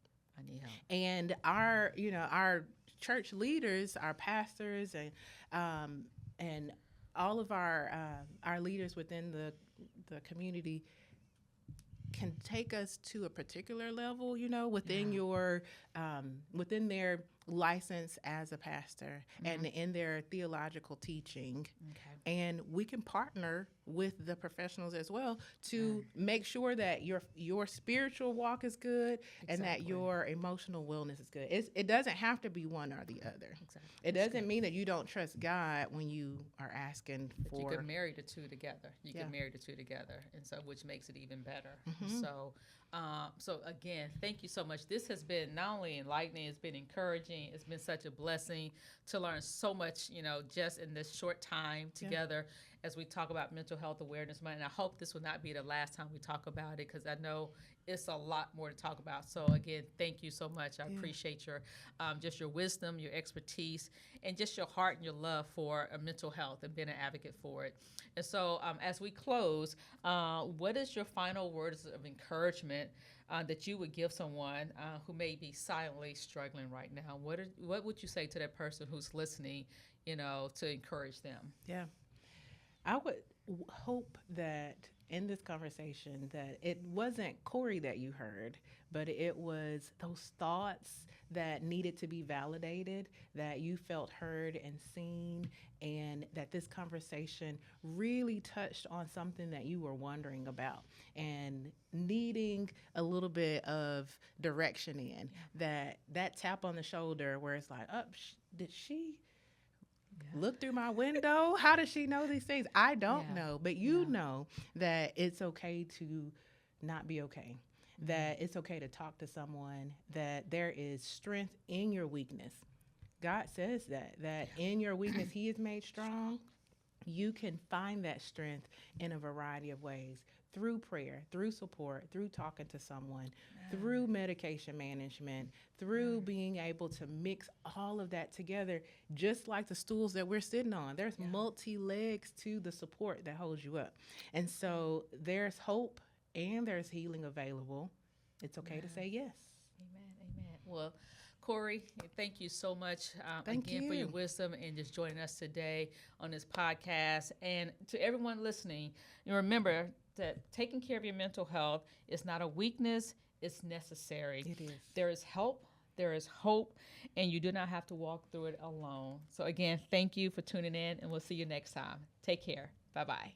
And our, you know, our church leaders, our pastors, and all of our leaders within the community can take us to a particular level, you know, within your within their license as a pastor and in their theological teaching. And we can partner with the professionals as well to make sure that your spiritual walk is good and that your emotional wellness is good. It doesn't have to be one or the other. It doesn't mean that you don't trust God when you are asking for. You can marry the two together. You can marry the two together, and so which makes it even better. So again, thank you so much. This has been not only enlightening, it's been encouraging. It's been such a blessing to learn so much, you know, just in this short time together as we talk about Mental Health Awareness Month. And I hope this will not be the last time we talk about it, because I know it's a lot more to talk about. So again, thank you so much. I appreciate your just your wisdom, your expertise, and just your heart and your love for mental health and being an advocate for it. And so as we close, what is your final words of encouragement that you would give someone who may be silently struggling right now? What would you say to that person who's listening, you know, to encourage them? Yeah. I would hope that in this conversation that it wasn't Corey that you heard, but it was those thoughts that needed to be validated, that you felt heard and seen, and that this conversation really touched on something that you were wondering about and needing a little bit of direction in. That tap on the shoulder where it's like, did she look through my window. How does she know these things? I don't know, but you know that it's okay to not be okay. That it's okay to talk to someone, that there is strength in your weakness. God says that in your weakness, He is made strong. You can find that strength in a variety of ways, through prayer, through support, through talking to someone, through medication management, through being able to mix all of that together, just like the stools that we're sitting on. There's multi legs to the support that holds you up. And so there's hope and there's healing available. It's okay to say yes. Amen. Well, Corey, thank you so much Thank again you. for your wisdom and just joining us today on this podcast. And to everyone listening, you remember that taking care of your mental health is not a weakness, it's necessary. It is. There is help, there is hope, and you do not have to walk through it alone. So again, thank you for tuning in, and we'll see you next time. Take care. Bye-bye.